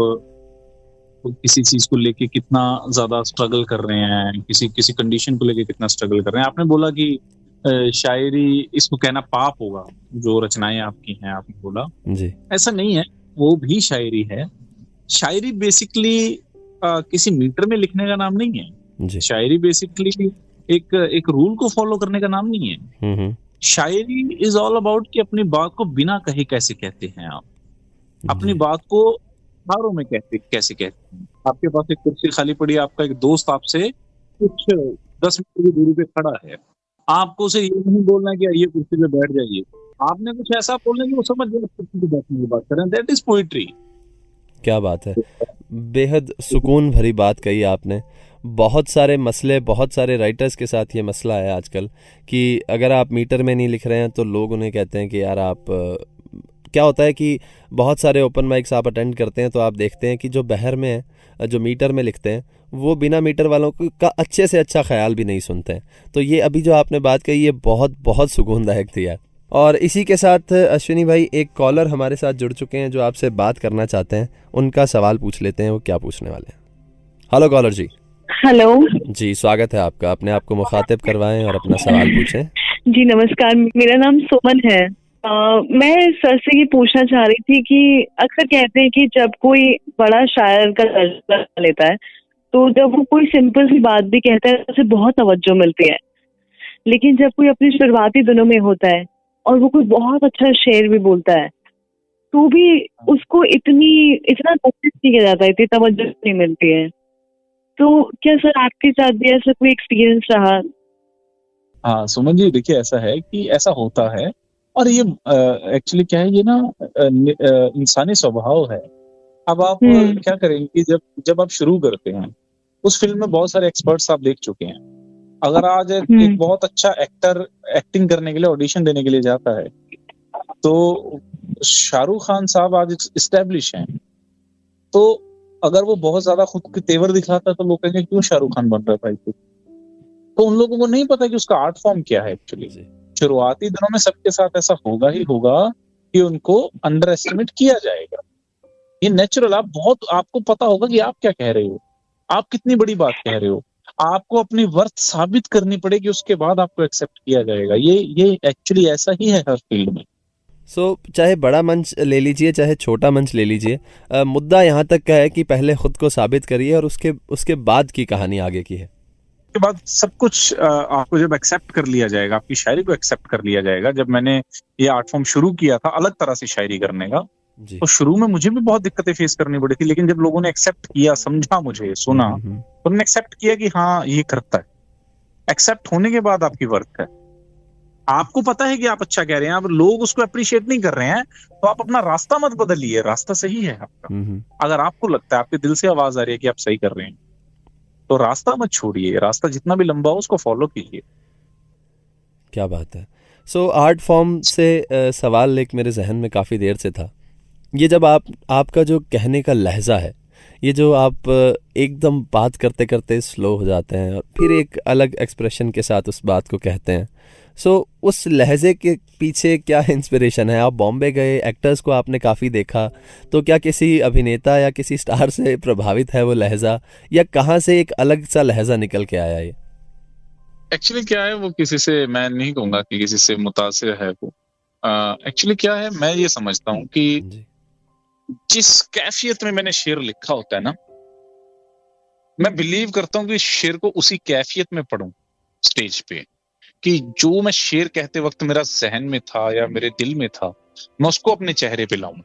किसी चीज को लेके कितना ज्यादा स्ट्रगल कर रहे हैं, किसी किसी कंडीशन को लेके कितना स्ट्रगल कर रहे हैं। आपने बोला कि शायरी इसको कहना पाप होगा, जो रचनाएं आपकी हैं, आपने बोला जी। ऐसा नहीं है, वो भी शायरी है। शायरी बेसिकली किसी मीटर में लिखने का नाम नहीं है जी। शायरी बेसिकली एक रूल को फॉलो करने का नाम नहीं है। शायरी इज ऑल अबाउट कि अपनी बात को बिना कहे कैसे कहते हैं आप, अपनी बात को हारों में कैसे कहते हैं। आपके पास एक कुर्सी खाली पड़ी है, आपका एक दोस्त आपसे कुछ 10 मीटर की दूरी पे खड़ा है, आपको उसे ये नहीं बोलना है कि ये कुर्सी पे बैठ जाइए, आपने कुछ ऐसा बोलना है कि वो समझ जाए कुर्सी पे बैठने की बात करें। That is poetry. क्या बात है, बेहद सुकून भरी बात कही आपने। बहुत सारे मसले, बहुत सारे राइटर्स के साथ ये मसला है आजकल कि अगर आप मीटर में नहीं लिख रहे हैं तो लोग उन्हें कहते हैं कि यार आप क्या होता है कि बहुत सारे ओपन माइक्स आप अटेंड करते हैं तो आप देखते हैं कि जो बहर में है, जो मीटर में लिखते हैं, वो बिना मीटर वालों का अच्छे से अच्छा ख्याल भी नहीं सुनते हैं। तो ये अभी जो आपने बात कही ये बहुत बहुत सुकूनदायक थी यार। और इसी के साथ अश्विनी भाई एक कॉलर हमारे साथ जुड़ चुके हैं जो आपसे बात करना चाहते हैं, उनका सवाल पूछ लेते हैं वो क्या पूछने वाले हैं। हेलो कॉलर जी। हेलो जी, स्वागत है आपका। अपने आप को मुखातिब करवाएं और अपना सवाल पूछें। जी नमस्कार, मेरा नाम सुमन है। मैं सर से ये पूछना चाह रही थी कि अक्सर कहते हैं कि जब कोई बड़ा शायर का दर्जा लेता है तो जब वो कोई सिंपल सी बात भी कहता है तो उसे बहुत तवज्जो मिलती है, लेकिन जब कोई अपनी शुरुआती दिनों में होता है और वो कोई बहुत अच्छा शेर भी बोलता है तो भी उसको इतना नोटिस नहीं किया जाता, इतनी तवज्जो नहीं मिलती है। तो क्या सर आपके साथ भी ऐसा कोई एक्सपीरियंस रहा? हाँ सुमन जी, देखिए ऐसा है कि ऐसा होता है, और ये एक्चुअली क्या है, ये ना इंसानी स्वभाव है। अब आप क्या करेंगे कि जब आप शुरू करते हैं, उस फील्ड में बहुत सारे एक्सपर्ट्स आप देख चुके हैं। अगर आज एक बहुत अच्छा एक्टर एक्टिंग करने के लिए ऑडिशन देने के लिए जाता है तो शाहरुख खान साहब आज इस्टेब्लिश हैं, तो अगर वो बहुत ज्यादा खुद के तेवर दिखाता है तो लोग कहेंगे क्यों शाहरुख खान बन रहा है भाई कुछ। तो उन लोगों को नहीं पता कि उसका आर्ट फॉर्म क्या है एक्चुअली। शुरुआती दिनों में सबके साथ ऐसा होगा ही होगा कि उनको अंडर एस्टिमेट किया जाएगा, ये नेचुरल। आपको पता होगा कि आप क्या कह रहे हो, आप कितनी बड़ी बात कह रहे हो, आपको अपनी वर्थ साबित करनी पड़ेगी, उसके बाद आपको एक्सेप्ट किया जाएगा। ये एक्चुअली ऐसा ही है हर फील्ड में। चाहे बड़ा मंच ले लीजिए चाहे छोटा मंच ले लीजिए, मुद्दा यहाँ तक का है कि पहले खुद को साबित करिए और उसके बाद की कहानी आगे की है। के बाद सब कुछ आपको जब एक्सेप्ट कर लिया जाएगा, आपकी शायरी को एक्सेप्ट कर लिया जाएगा। जब मैंने ये आर्ट फॉर्म शुरू किया था अलग तरह से शायरी करने का, तो शुरू में मुझे भी बहुत दिक्कतें फेस करनी पड़ी थी, लेकिन जब लोगों ने एक्सेप्ट किया, समझा, मुझे सुना, उन्होंने एक्सेप्ट किया कि हाँ ये करता है। एक्सेप्ट होने के बाद आपकी वर्थ है। आपको पता है कि आप अच्छा कह रहे हैं, अब लोग उसको अप्रिशिएट नहीं कर रहे हैं, तो आप अपना रास्ता मत बदलिए, रास्ता सही है आपका। अगर आपको लगता है, आपके दिल से आवाज आ रही है कि आप सही कर रहे हैं, तो रास्ता मत छोड़िए, रास्ता जितना भी लंबा हो उसको फॉलो कीजिए। क्या बात है। सो आर्ट फॉर्म से सवाल एक मेरे जहन में काफ़ी देर से था, ये जब आपका जो कहने का लहजा है, ये जो आप एकदम बात करते करते स्लो हो जाते हैं और फिर एक अलग एक्सप्रेशन के साथ उस बात को कहते हैं, सो उस लहजे के पीछे क्या इंस्पिरेशन है? आप बॉम्बे गए, एक्टर्स को आपने काफ़ी देखा, तो क्या किसी अभिनेता या किसी स्टार से प्रभावित है वो लहजा, या कहाँ से एक अलग सा लहजा निकल के आया ये? एक्चुअली क्या है, वो किसी से, मैं नहीं कहूंगा कि किसी से मुतासिर है वो। एक्चुअली क्या है, मैं ये समझता हूँ कि जिस कैफियत में मैंने शेर लिखा होता है ना, मैं बिलीव करता हूँ कि शेर को उसी कैफियत में पढूं स्टेज पे, कि जो मैं शेर कहते वक्त मेरा जहन में था या मेरे दिल में था, मैं उसको अपने चेहरे पे लाऊं।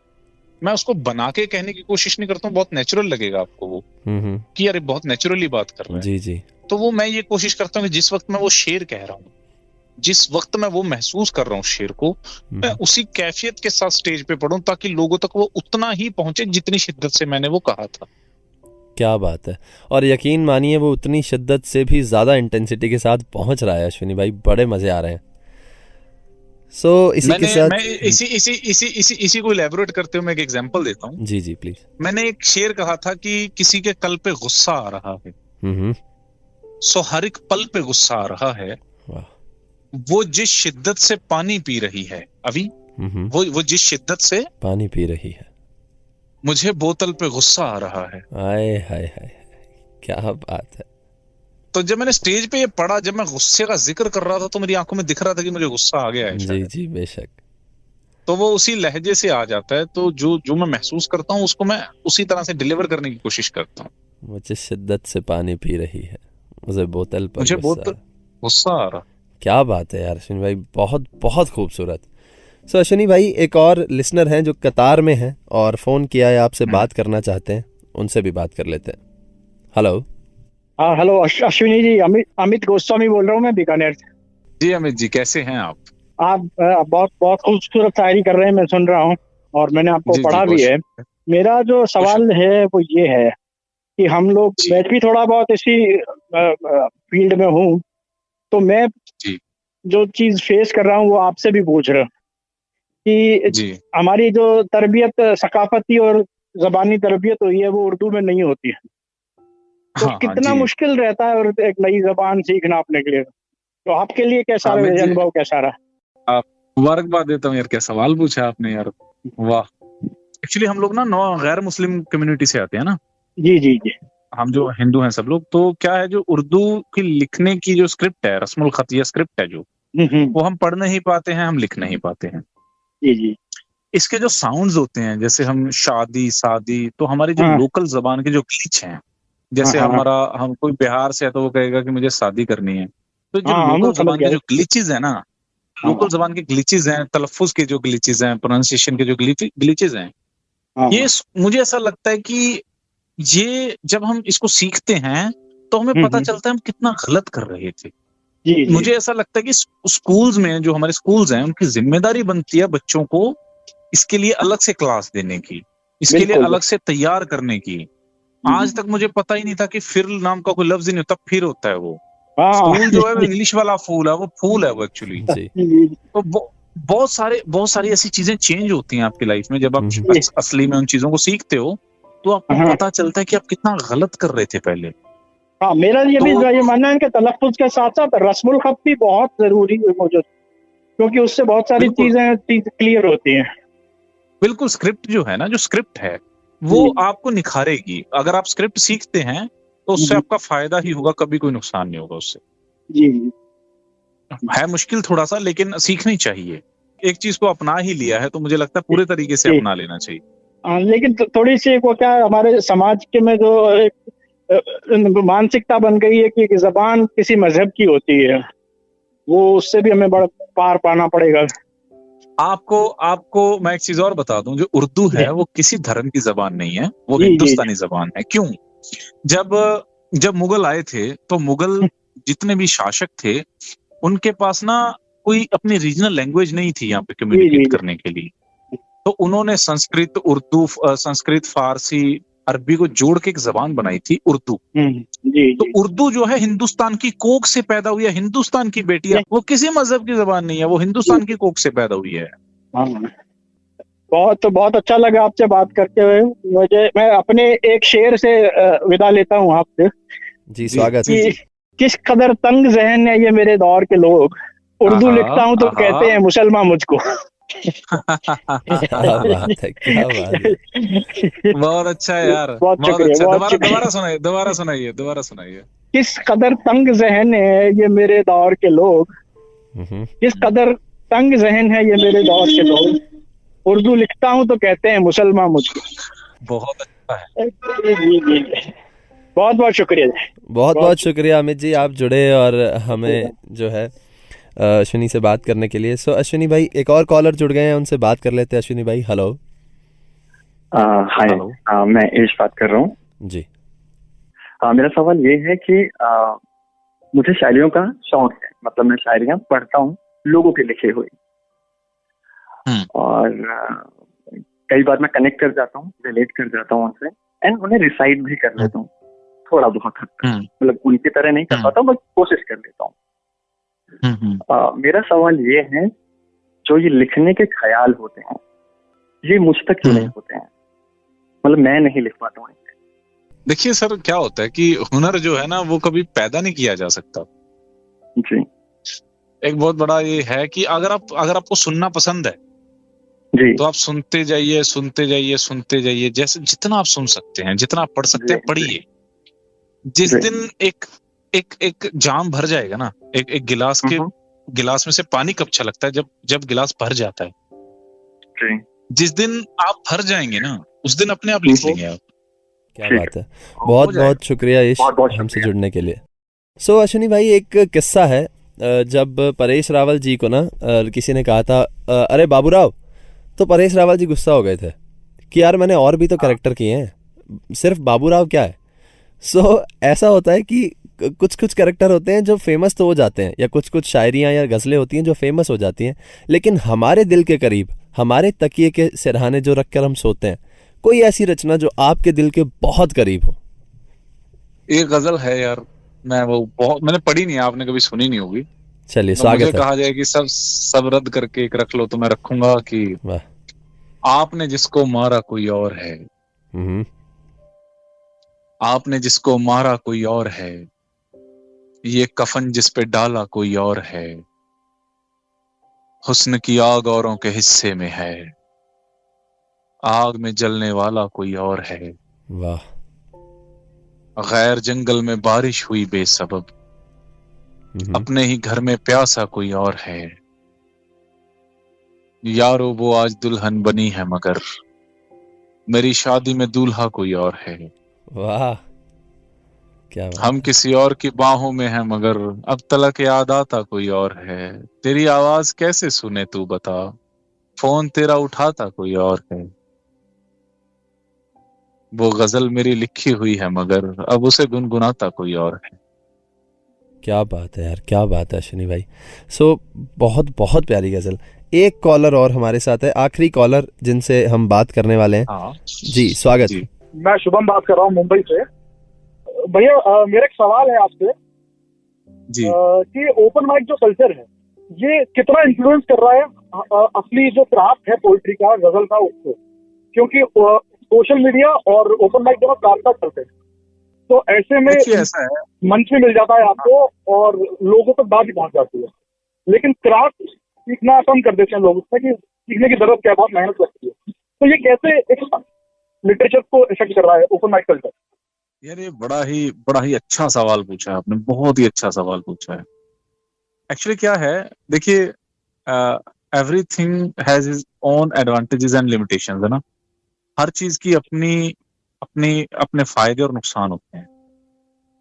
मैं उसको बना के कहने की कोशिश नहीं करता हूँ, बहुत नेचुरल लगेगा आपको वो, कि यार बहुत नेचुरली बात कर रहा है। जी जी। तो वो मैं ये कोशिश करता हूँ कि जिस वक्त मैं वो शेर कह रहा हूँ, जिस वक्त मैं वो महसूस कर रहा हूँ शेर को, मैं उसी कैफियत के साथ स्टेज पे पढूं, ताकि लोगों तक वो उतना ही पहुंचे जितनी शिद्दत से मैंने वो कहा था। क्या बात है। और यकीन मानिए वो उतनी शिद्दत से भी ज़्यादा इंटेंसिटी के साथ पहुंच रहा है अश्विनी भाई, बड़े मज़े आ रहे हैं। सो इसी के साथ मैं इसी को इलेबोरेट करते हुए मैं एक एग्जांपल देता हूँ। जी जी प्लीज। मैंने एक शेर कहा था कि किसी के कल पे गुस्सा आ रहा है, सो हर एक पल पे गुस्सा आ रहा है, वो जिस शिद्दत से पानी पी रही है अभी, वो जिस शिद्दत से पानी पी रही है, मुझे बोतल पे गुस्सा आ रहा है। हाय हाय हाय, क्या बात है। तो जब मैंने स्टेज पे ये पढ़ा, जब मैं गुस्से का जिक्र कर रहा था, तो मेरी आंखों में दिख रहा था कि मुझे गुस्सा आ गया है। जी जी बेशक। तो वो उसी लहजे से आ जाता है, तो जो मैं महसूस करता हूँ उसको मैं उसी तरह से डिलीवर करने की कोशिश करता हूँ। वो जिस शिद्दत से पानी पी रही है, मुझे बोतल पर मुझे बहुत गुस्सा आ रहा। क्या बात है यार अश्विनी भाई, बहुत बहुत खूबसूरत। सो अश्विनी भाई, एक और लिसनर हैं जो कतार में हैं और फ़ोन किया है, आपसे बात करना चाहते हैं, उनसे भी बात कर लेते हैं। हेलो। हाँ हेलो अश्विनी जी, अमित गोस्वामी बोल रहा हूँ मैं बीकानेर से। जी अमित जी, कैसे हैं आप? आप बहुत बहुत खूबसूरत शायरी कर रहे हैं, मैं सुन रहा हूँ और मैंने आपको पढ़ा भी है। मेरा जो सवाल है वो ये है कि हम लोग, मैं भी थोड़ा बहुत इसी फील्ड में हूँ, तो मैं जो चीज फेस कर रहा हूँ वो आपसे भी पूछ रहा हूँ कि हमारी जो तरबियत सकाफती और ज़बानी तरबियत हुई है वो उर्दू में नहीं होती है, तो कितना मुश्किल रहता है और एक नई ज़बान सीखना अपने के लिए। तो आपके लिए कैसा रहा, अनुभव कैसा रहा? आप मुबारकबाद देता हूँ यार, क्या सवाल पूछा आपने यार, वाह। एक्चुअली हम लोग ना गैर मुस्लिम कम्युनिटी से आते हैं ना। जी जी जी। हम जो हिंदू हैं सब लोग, तो क्या है, जो उर्दू की लिखने की जो स्क्रिप्ट है, रस्मुल खत या स्क्रिप्ट है जो, वो हम पढ़ नहीं पाते हैं, हम लिख नहीं पाते हैं। जी जी। इसके जो साउंड्स होते हैं, जैसे हम शादी सादी, तो हमारी जो लोकल जबान के जो ग्लिच हैं, जैसे हम कोई बिहार से है तो वो कहेगा कि मुझे शादी करनी है, तो जो लोकल जबान के जो ग्लिचेस है ना, लोकल जबान के ग्लिचेस हैं, तलफ्फुज के जो ग्लिचेस हैं, प्रोनाउंसिएशन के जो ग्लिचेस हैं, ये मुझे ऐसा लगता है कि ये जब हम इसको सीखते हैं तो हमें पता चलता है हम कितना गलत कर रहे थे। मुझे ऐसा लगता है कि स्कूल्स में, जो हमारे स्कूल्स हैं, उनकी जिम्मेदारी बनती है बच्चों को इसके लिए अलग से क्लास देने की, इसके लिए अलग से तैयार करने की। आज तक मुझे पता ही नहीं था कि फिर नाम का कोई लफ्ज ही नहीं होता, फिर होता है वो। फूल जो है वो इंग्लिश वाला फूल है, वो फूल है वो एक्चुअली। तो बहुत सारी ऐसी चीजें चेंज होती हैं आपकी लाइफ में, जब आप असली में उन चीजों को सीखते हो तो आपको पता चलता है कि आप कितना गलत कर रहे थे पहले। हाँ, मेरा ये भी ये मानना है कि तलफ्फुज के साथ साथ रस्मुल खत भी बहुत जरूरी है मौजूद, क्योंकि उससे बहुत सारी चीजें क्लियर होती हैं। बिल्कुल, स्क्रिप्ट जो है ना, जो स्क्रिप्ट है वो आपको निखारेगी। अगर आप स्क्रिप्ट सीखते हैं तो उससे आपका फायदा ही होगा, कभी कोई नुकसान नहीं होगा उससे। जी है मुश्किल थोड़ा सा, लेकिन सीखनी चाहिए। एक चीज को अपना ही लिया है तो मुझे लगता है पूरे तरीके से अपना लेना चाहिए। लेकिन थोड़ी सी वो क्या हमारे समाज के में जो एक मानसिकता बन गई है कि जबान किसी मजहब की होती है, वो उससे भी हमें पार पाना पड़ेगा। आपको मैं एक चीज और बता दूं, जो उर्दू है वो किसी धर्म की जबान नहीं है, वो हिंदुस्तानी जबान है। क्यों? जब मुगल आए थे तो मुगल जितने भी शासक थे, उनके पास ना कोई अपनी रीजनल लैंग्वेज नहीं थी यहाँ पे कम्युनिकेट करने के लिए, तो उन्होंने संस्कृत, उर्दू, संस्कृत, फारसी, अरबी को जोड़ के एक जबान बनाई थी, उर्दू। तो उर्दू जो है हिंदुस्तान की कोख से पैदा हुई है, हिंदुस्तान की बेटी है, वो किसी मजहब की जबान नहीं है, वो हिंदुस्तान की कोख से पैदा हुई है। बहुत अच्छा लगा आपसे बात करते हुए। मैं अपने एक शेर से विदा लेता हूँ आपसे। जी स्वागत। किस कदर तंग जहन है ये मेरे दौर के लोग, उर्दू लिखता हूँ तो कहते हैं मुसलमान मुझको। क्या बात है, क्या बात है। बहुत अच्छा है यार, बहुत अच्छा। दोबारा सुनाइए। किस कदर तंग जहन है ये मेरे दौर के लोग, किस कदर तंग जहन है ये मेरे दौर के लोग, उर्दू लिखता हूँ तो कहते हैं मुसलमान मुझको। बहुत अच्छा है। बहुत बहुत शुक्रिया। बहुत शुक्रिया अमित जी, आप जुड़े और हमें जो है अश्विनी से बात करने के लिए। सो अश्विनी भाई, एक और कॉलर जुड़ गए हैं, उनसे बात कर लेते हैं। अश्विनी भाई हेलो। हाय, मैं ईश बात कर रहा हूँ जी। मेरा सवाल ये है कि मुझे शायरियों का शौक है, मतलब मैं शायरियाँ पढ़ता हूँ, लोगों के लिखे हुए, और कई बार मैं कनेक्ट कर जाता हूँ, रिलेट कर जाता हूँ उनसे, एंड उन्हें रिसाइट भी कर लेता हूँ थोड़ा बहुत हद तक, मतलब उनकी तरह नहीं कर पाता, बस कोशिश कर लेता हूँ। मेरा सवाल ये है, जो ये लिखने के ख्याल होते हैं, ये मुझ तक क्यों नहीं होते हैं, मतलब मैं नहीं लिख पाता हूँ। देखिए सर, क्या होता है कि हुनर जो है ना, वो कभी पैदा नहीं किया जा सकता जी। एक बहुत बड़ा ये है कि अगर आपको सुनना पसंद है जी, तो आप सुनते जाइए, जैसे जितना आप सुन सकते हैं, जितना आप पढ़ सकते हैं पढ़िए। जिस दिन एक जाम भर जाएगा ना, एक गिलास में से पानी कब छलकता है, जब गिलास भर जाता है जी। जिस दिन आप भर जाएंगे ना, उस दिन अपने आप लिख लेंगे आप। क्या बात है। बहुत शुक्रिया ईश हमसे जुड़ने के लिए। सो अश्विनी भाई, एक किस्सा है, जब परेश रावल जी को ना किसी ने कहा था अरे बाबूराव, तो परेश रावल जी गुस्सा हो गए थे कि यार मैंने और भी तो कैरेक्टर किए हैं, सिर्फ बाबूराव क्या है। सो ऐसा होता है कि कुछ कैरेक्टर होते हैं जो फेमस तो हो जाते हैं, या कुछ शायरियाँ या गज़लें होती हैं जो फेमस हो जाती हैं, लेकिन हमारे दिल के करीब, हमारे तकिए के सिरहाने जो रखकर हम सोते हैं, कोई ऐसी रचना जो आपके दिल के बहुत करीब हो। एक गजल है यार, मैंने पढ़ी नहीं, आपने कभी सुनी नहीं होगी। चलिए स्वागत है। कहा जाए कि सब रद्द करके एक रख लो तो मैं रखूंगा कि आपने जिसको मारा कोई और है, आपने जिसको मारा कोई और है, ये कफन जिस पे डाला कोई और है, हुस्न की आग औरों के हिस्से में है, आग में जलने वाला कोई और है। वाह। गैर जंगल में बारिश हुई बेसबब, अपने ही घर में प्यासा कोई और है, यारो वो आज दुल्हन बनी है मगर मेरी शादी में दूल्हा कोई और है। वाह, क्या बात। हम किसी और की बाहों में हैं मगर अब तलक याद आता कोई और है, तेरी आवाज कैसे सुने तू बता, फोन तेरा उठाता कोई और है। वो गजल मेरी लिखी हुई है मगर अब उसे गुनगुनाता कोई और है। क्या बात है यार, क्या बात है अश्विनी भाई। सो बहुत बहुत प्यारी गजल। एक कॉलर और हमारे साथ है, आखिरी कॉलर जिनसे हम बात करने वाले हैं। जी स्वागत। मैं शुभम बात कर रहा हूँ मुंबई से। भैया मेरा एक सवाल है आपसे जी, कि ओपन माइक जो कल्चर है ये कितना इन्फ्लुएंस कर रहा है असली जो क्राफ्ट है पोइट्री का, गजल का, उसको, क्योंकि सोशल मीडिया और ओपन माइक दोनों साथ साथ चलते हैं, तो ऐसे में ऐसा है, मंच भी मिल जाता है आपको और लोगों तक बात भी पहुंच जाती है, लेकिन क्राफ्ट सीखना कम कर देते हैं लोग, उसमें कि सीखने की जरूरत क्या है, बहुत मेहनत लगती है। तो ये कैसे एक लिटरेचर को इफेक्ट कर रहा है ओपन माइक कल्चर? यार ये बड़ा ही अच्छा सवाल पूछा है आपने, बहुत ही अच्छा सवाल पूछा है। एक्चुअली क्या है, देखिए everything has his own advantages and limitations, है ना। हर चीज की अपने फायदे और नुकसान होते हैं।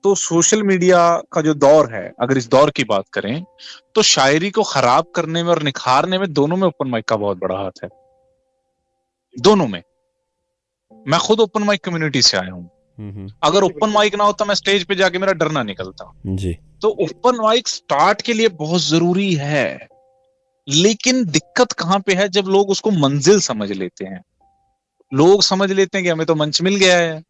तो सोशल मीडिया का जो दौर है, अगर इस दौर की बात करें तो शायरी को खराब करने में और निखारने में दोनों में ओपन माइक का बहुत बड़ा हाथ है, दोनों में। मैं खुद ओपन माइक कम्युनिटी से आया हूँ। अगर ओपन माइक ना होता मैं स्टेज पे जाके मेरा डर ना निकलता जी। तो ओपन माइक स्टार्ट के लिए बहुत जरूरी है। लेकिन दिक्कत कहाँ पे है, जब लोग उसको मंजिल समझ लेते हैं, लोग समझ लेते हैं कि हमें तो मंच मिल गया है,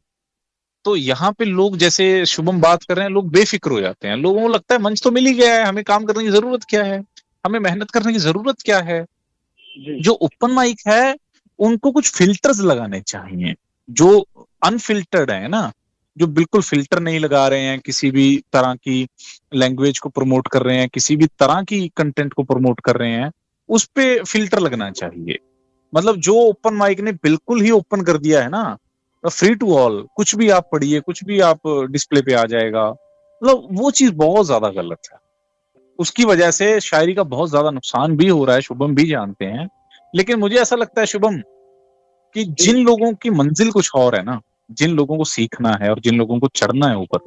तो यहाँ पे लोग, जैसे शुभम बात कर रहे हैं, लोग बेफिक्र हो जाते हैं। लोगों को लगता है मंच तो मिल ही गया है, हमें काम करने की जरूरत क्या है, हमें मेहनत करने की जरूरत क्या है। जो ओपन माइक है उनको कुछ फिल्टर्स लगाने चाहिए, जो अनफिल्टर्ड है ना, जो बिल्कुल फिल्टर नहीं लगा रहे हैं, किसी भी तरह की लैंग्वेज को प्रमोट कर रहे हैं, किसी भी तरह की कंटेंट को प्रमोट कर रहे हैं, उस पे फिल्टर लगना चाहिए। मतलब जो ओपन माइक ने बिल्कुल ही ओपन कर दिया है ना, फ्री टू ऑल, कुछ भी आप पढ़िए, कुछ भी आप डिस्प्ले पे आ जाएगा, मतलब वो चीज बहुत ज्यादा गलत है। उसकी वजह से शायरी का बहुत ज्यादा नुकसान भी हो रहा है, शुभम भी जानते हैं। लेकिन मुझे ऐसा लगता है शुभम कि जिन लोगों की मंजिल कुछ और है ना, जिन लोगों को सीखना है और जिन लोगों को चढ़ना है ऊपर,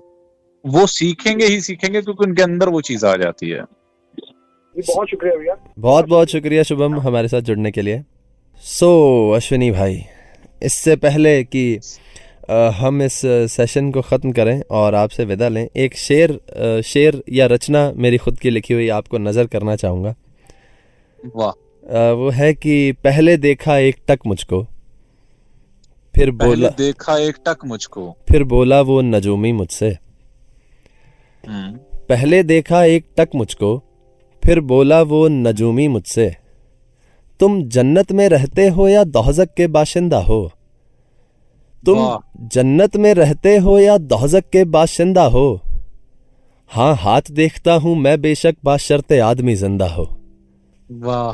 वो सीखेंगे ही सीखेंगे, क्योंकि उनके अंदर वो चीज आ जाती है। बहुत शुक्रिया भैया, बहुत बहुत शुक्रिया शुभम हमारे साथ जुड़ने के लिए। अश्विनी भाई, इससे पहले कि हम इस सेशन को ख़त्म करें और आपसे विदा लें, एक शेर या रचना मेरी खुद की लिखी हुई आपको नज़र करना चाहूँगा। वाह। वो है कि पहले देखा एक टक मुझको, फिर बोला देखा एक टक मुझको, फिर बोला वो नजूमी मुझसे। पहले देखा एक टक मुझको, फिर बोला वो नजूमी मुझसे। तुम जन्नत में रहते हो या दोज़ख के बाशिंदा हो, तुम जन्नत में रहते हो या दोज़ख के बाशिंदा हो। हाँ, हाथ देखता हूं मैं बेशक बाशर्ते आदमी जिंदा हो। वाह।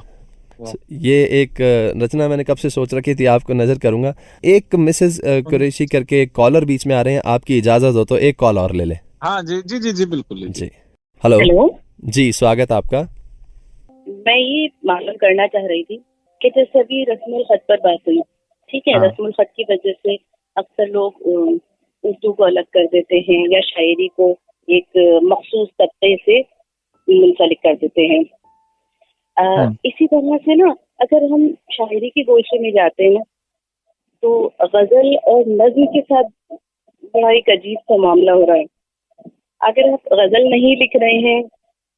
ये एक रचना मैंने कब से सोच रखी थी, आपको नजर करूंगा। एक मिसेस कुरैशी करके एक कॉलर बीच में आ रहे हैं, आपकी इजाजत हो तो एक कॉल और ले ले। हाँ जी जी जी जी बिल्कुल जी। हेलो जी, स्वागत आपका। मैं ये मालूम करना चाह रही थी कि जैसे अभी रस्मुल खत पर बात हुई, ठीक है, रस्मुल खत की वजह से अक्सर लोग उर्दू को अलग कर देते हैं या शायरी को एक मखसूस तबके से मुंसलिक कर देते हैं। इसी तरह से ना, अगर हम शायरी की गोशे में जाते हैं ना, तो गजल और नज्म के साथ बड़ा एक अजीब सा मामला हो रहा है। अगर आप गजल नहीं लिख रहे हैं,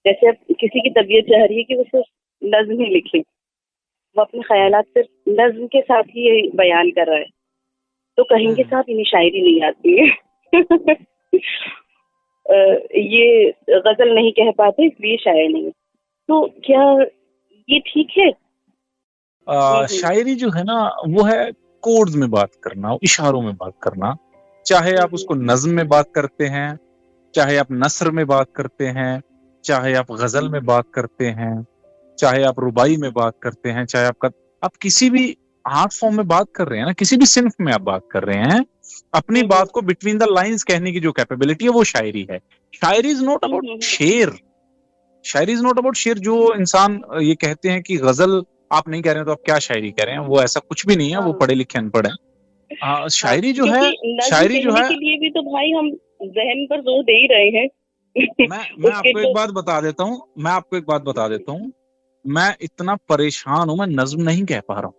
जैसे अब किसी की तबीयत चाह रही है कि वो सिर्फ नज्म ही लिखे, वो अपने ख्यालात सिर्फ नज्म के साथ ही बयान कर रहा है, तो कहेंगे साहब इन्हें शायरी नहीं आती है ये गजल नहीं कह पाते इसलिए शायर नहीं। तो क्या ये ठीक है? शायरी जो है ना, वो है कोड्स में बात करना, इशारों में बात करना। चाहे आप उसको नज्म में बात करते हैं, चाहे आप नस्र में बात करते हैं, चाहे आप गजल में बात करते हैं, चाहे आप रुबाई में बात करते हैं, चाहे आप किसी भी आर्ट फॉर्म में बात कर रहे हैं ना, किसी भी सिन्फ में आप बात कर रहे हैं, अपनी बात को बिटवीन द लाइंस कहने की जो कैपेबिलिटी है वो शायरी है। शायरी इज नॉट अबाउट शेर, शायरी इज नॉट अबाउट शेर। जो इंसान ये कहते हैं कि गजल आप नहीं कह रहे हैं तो आप क्या शायरी कह रहे हैं, वो ऐसा कुछ भी नहीं है, वो पढ़े लिखे अनपढ़ है। शायरी जो है, शायरी जो है के लिए भी तो भाई हम जहन पर जोर दे ही रहे हैं मैं आपको एक बात बता देता हूँ, मैं इतना परेशान हूँ, मैं नज्म नहीं कह पा रहा हूँ।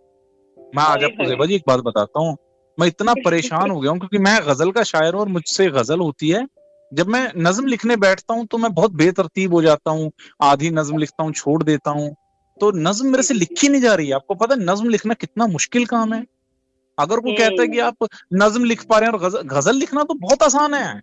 मैं आज आपको ज़ेबा जी एक बात बताता हूँ, मैं इतना परेशान हो गया हूँ क्योंकि मैं गजल का शायर हूँ और मुझसे गजल होती है। जब मैं नज्म लिखने बैठता हूँ तो मैं बहुत बेतरतीब हो जाता हूँ, आधी नज्म लिखता हूँ, छोड़ देता हूँ, तो नज्म मेरे से लिखी नहीं जा रही है। आपको पता है नज्म लिखना कितना मुश्किल काम है? अगर कोई कहता है कि आप नज्म लिख पा रहे हैं और गजल लिखना तो बहुत आसान है।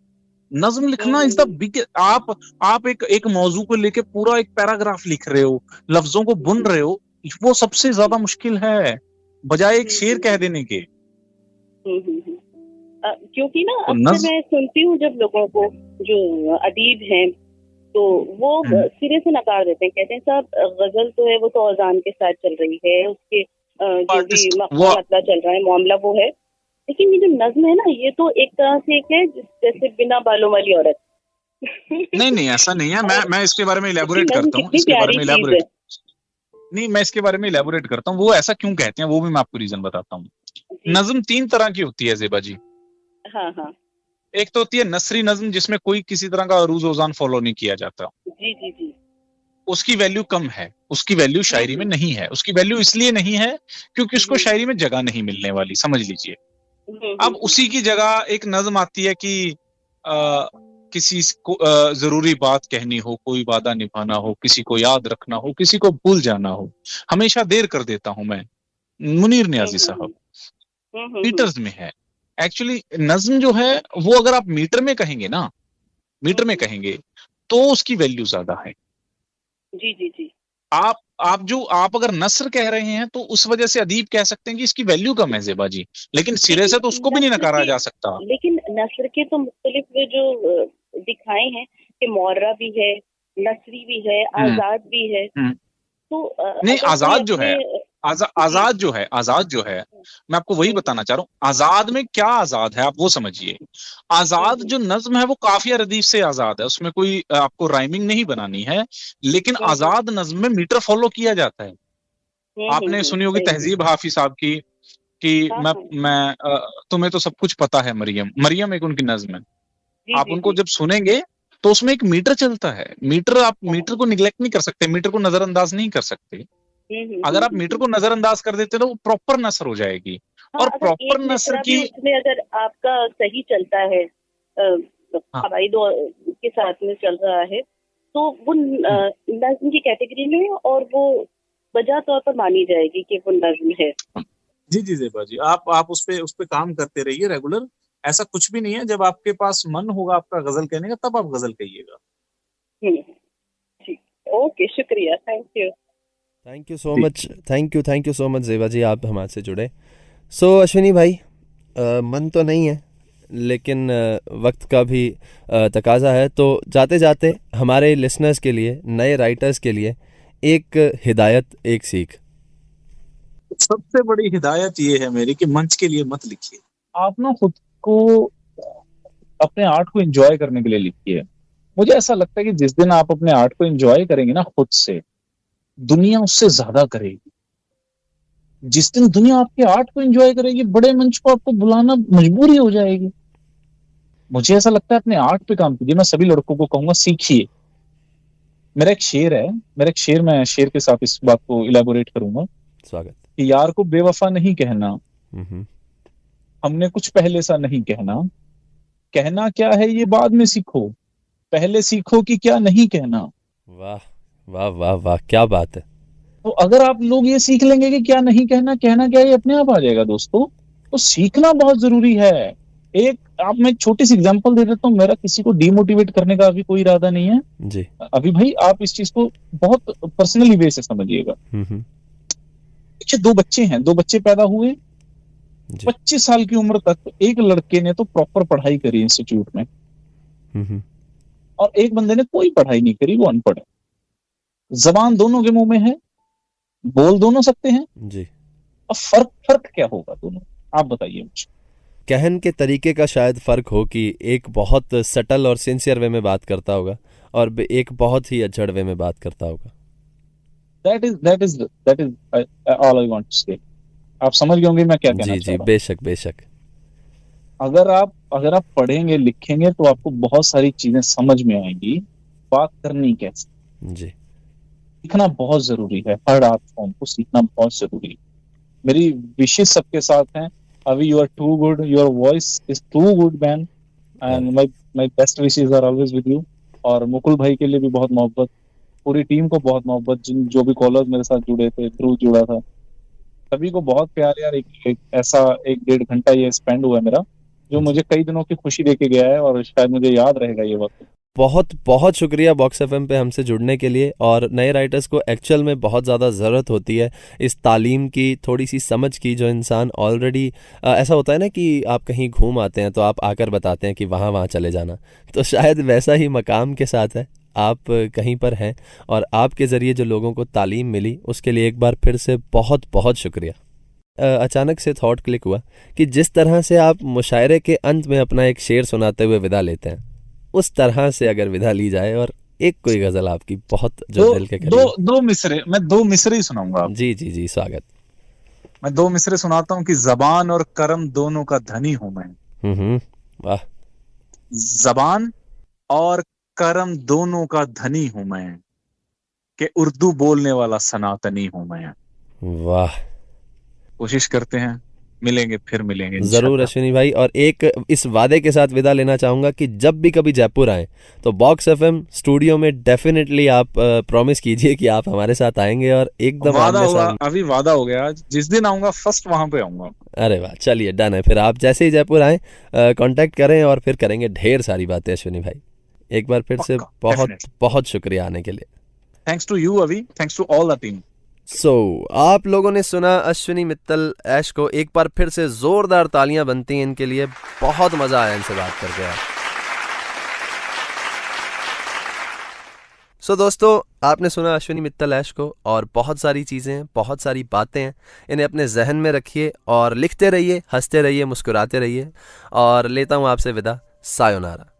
नज्म लिखना इज द बिग, आप एक मौजू को लेके पूरा एक पैराग्राफ लिख रहे हो, लफ्जों को बुन रहे हो, वो सबसे ज्यादा मुश्किल है बजाय एक शेर कह देने के। क्योंकि ना अक्सर मैं सुनती हूँ जब लोगों को जो अदीब हैं तो वो सिरे से नकार देते हैं, कहते हैं साहब गजल तो है वो तो औजान के साथ चल रही है, उसके जो भी मतलब चल रहा है मामला वो है, लेकिन ये जो नज्म है ना ये तो एक तरह से एक है जैसे बिना बालों वाली औरत। नहीं ऐसा नहीं है। मैं इसके बारे में इलैबोरेट करता हूँ, मैं इसके बारे में इलैबोरेट करता हूँ। वो ऐसा क्यों कहते हैं वो भी मैं आपको रीजन बताता हूँ। नज्म 3 तरह की होती है ज़ेबा जी। हाँ। एक तो होती है नसरी नज्म जिसमें कोई किसी तरह का अरूज ओजान फॉलो नहीं किया जाता। जी। उसकी वैल्यू कम है, उसकी वैल्यू शायरी में नहीं है। उसकी वैल्यू इसलिए नहीं है क्योंकि उसको शायरी में जगह नहीं मिलने वाली, समझ लीजिए। अब उसी की जगह एक नज्म आती है कि किसी को जरूरी बात कहनी हो, कोई वादा निभाना हो, किसी को याद रखना हो, किसी को भूल जाना हो, हमेशा देर कर देता हूं मैं। मुनीर नियाजी साहब मीटर्स में है। एक्चुअली नज्म जो है वो अगर आप मीटर में कहेंगे ना, मीटर में कहेंगे तो उसकी वैल्यू ज्यादा है। जी जी जी। आप अगर नस्र कह रहे हैं तो उस वजह से अदीब कह सकते हैं कि इसकी वैल्यू कम है ज़ेबा जी, लेकिन सिरे से तो उसको भी नहीं नकारा जा सकता। लेकिन नस्र के तो मुख्तलिफ जो दिखाए हैं कि मोर्रा भी है, नसरी भी है, आजाद भी है। तो नहीं, आजाद जो है, आजाद जो है मैं आपको वही बताना चाह रहा हूँ। आजाद में क्या आजाद है आप वो समझिए। आजाद जो नज्म है वो काफिया रदीफ से आजाद है, उसमें कोई आपको राइमिंग नहीं बनानी है, लेकिन आजाद नज्म में मीटर फॉलो किया जाता है। आपने सुनी होगी तहजीब हाफिज साहब की कि मैं तुम्हें तो सब कुछ पता है मरियम एक उनकी नज्म है। आप उनको जब सुनेंगे तो उसमें एक मीटर चलता है। आप मीटर को निगलेक्ट नहीं कर सकते, मीटर को नजरअंदाज नहीं कर सकते। अगर आप मीटर को नजरअंदाज कर देते तो वो प्रॉपर नसर हो जाएगी। और प्रॉपर नसर की उसमें अगर आपका सही चलता है, हवाई दो के साथ में चल रहा है, तो वो नज्म की कैटेगरी में और वो वजह तौर पर मानी जाएगी कि वो नज्म है। जी जी ज़ेबा जी, आप उस पे काम करते रहिए रेगुलर। ऐसा कुछ भी नहीं है, जब आपके पास मन होगा आपका गजल कहने का तब आप गजल कहिएगा। ठीक, ओके, शुक्रिया, thank you so much Zeba ji, आप हमारे से जुड़े। सो अश्विनी भाई, मन तो नहीं है लेकिन वक्त का भी तकाजा है, तो जाते जाते हमारे लिसनर्स के लिए, नए राइटर्स के लिए एक हिदायत, एक सीख। सबसे बड़ी हिदायत ये है मेरी कि मंच के लिए मत लिखिए। आप ना खुद को, अपने आर्ट को एंजॉय करने के लिए लिखिए। मुझे ऐसा लगता है कि जिस दिन आप अपने आर्ट को एंजॉय करेंगे ना खुद से, दुनिया उससे ज्यादा करेगी। जिस दिन दुनिया आपके आर्ट को एंजॉय करेगी, बड़े मंच को आपको बुलाना मजबूरी हो जाएगी। मुझे ऐसा लगता है अपने आर्ट पे काम कीजिए। मैं सभी लड़कों को कहूंगा सीखिए। मेरा एक शेर है, मैं शेर के साथ इस बात को इलेबोरेट करूंगा। स्वागत। कि यार को बेवफा नहीं कहना, हमने कुछ पहले सा नहीं कहना, कहना क्या है ये बाद में सीखो, पहले सीखो कि क्या नहीं कहना। वाह वाह वाह वाह, क्या बात है। तो अगर आप लोग ये सीख लेंगे कि क्या नहीं कहना, कहना क्या, ये अपने आप आ जाएगा दोस्तों। तो सीखना बहुत जरूरी है। मैं एक छोटी सी एग्जांपल दे देता हूँ। मेरा किसी को डिमोटिवेट करने का अभी कोई इरादा नहीं है जी। अभी भाई आप इस चीज को बहुत पर्सनली वे से समझिएगा। पीछे दो बच्चे पैदा हुए। 25 साल की उम्र तक एक लड़के ने तो प्रॉपर पढ़ाई करी इंस्टीट्यूट में, और एक बंदे ने कोई पढ़ाई नहीं करी, वो अनपढ़ है। जबान दोनों के मुंह में है, बोल दोनों सकते हैं जी। अब फर्क क्या होगा दोनों, आप बताइए मुझे। कहन के तरीके का शायद फर्क हो कि एक बहुत सटल और सिंसियर वे में बात करता होगा और एक बहुत ही अजड़ वे में बात करता होगा। That is all I want to say। आप समझ गए होंगे मैं क्या कहना चाह रहा हूं। जी, बेशक। अगर आप पढ़ेंगे लिखेंगे तो आपको बहुत सारी चीजें समझ में आएंगी। बात करनी कैसे जी, सीखना बहुत जरूरी है। हर आर्ट फॉर्म को सीखना बहुत जरूरी है। मेरी विशेष सबके साथ हैं। अभी you are too good, your voice is too good man, and my best wishes are always with you. और मुकुल भाई के लिए भी बहुत मोहब्बत, पूरी टीम को बहुत मोहब्बत, जो भी कॉलर्स मेरे साथ जुड़े थे, ध्रुव जुड़ा था, सभी को बहुत प्यार। यार एक ऐसा 1-1.5 घंटा ये स्पेंड हुआ मेरा, जो मुझे कई दिनों की खुशी देके गया है और शायद मुझे याद रहेगा ये वक्त। बहुत बहुत शुक्रिया बॉक्स एफएम पे हमसे जुड़ने के लिए। और नए राइटर्स को एक्चुअल में बहुत ज़्यादा ज़रूरत होती है इस तालीम की, थोड़ी सी समझ की। जो इंसान ऑलरेडी, ऐसा होता है ना कि आप कहीं घूम आते हैं तो आप आकर बताते हैं कि वहाँ चले जाना, तो शायद वैसा ही मकाम के साथ है। आप कहीं पर हैं और आपके ज़रिए जो लोगों को तालीम मिली, उसके लिए एक बार फिर से बहुत बहुत शुक्रिया। अचानक से थॉट क्लिक हुआ कि जिस तरह से आप मुशायरे के अंत में अपना एक शेर सुनाते हुए विदा लेते हैं, उस तरह से अगर विदा ली जाए और एक कोई गजल आपकी बहुत जो दिल के करीब। मैं दो मिसरे ही सुनाऊंगा। जी, स्वागत। मैं 2 मिसरे सुनाता हूँ कि जबान और करम दोनों का धनी हूं मैं। वाह। जबान और करम दोनों का धनी हूं मैं, कि उर्दू बोलने वाला सनातनी हूं मैं। वाह। कोशिश करते हैं मिलेंगे, फिर मिलेंगे जरूर अश्विनी भाई। और एक इस वादे के साथ विदा लेना चाहूंगा कि जब भी कभी जयपुर आए तो बॉक्स एफएम स्टूडियो में डेफिनेटली आप प्रॉमिस कीजिए कि आप हमारे साथ आएंगे और एकदम वादा होगा, अभी वादा हो गया, जिस दिन आऊंगा फर्स्ट वहां पे आऊंगा। अरे वाह, चलिए डन है। फिर आप जैसे ही जयपुर आए कांटेक्ट करें और फिर करेंगे ढेर सारी बातें। अश्विनी भाई एक बार फिर से बहुत बहुत शुक्रिया आने के लिए। थैंक्स टू यू अभी, thanks to all the team. आप लोगों ने सुना अश्विनी मित्तल ऐश को। एक बार फिर से जोरदार तालियां बनती हैं इनके लिए। बहुत मजा आया इनसे बात करके यार। दोस्तों आपने सुना अश्विनी मित्तल ऐश को, और बहुत सारी चीज़ें, बहुत सारी बातें हैं, इन्हें अपने जहन में रखिए और लिखते रहिए, हंसते रहिए, मुस्कुराते रहिए। और लेता हूँ आपसे विदा। सायोनारा।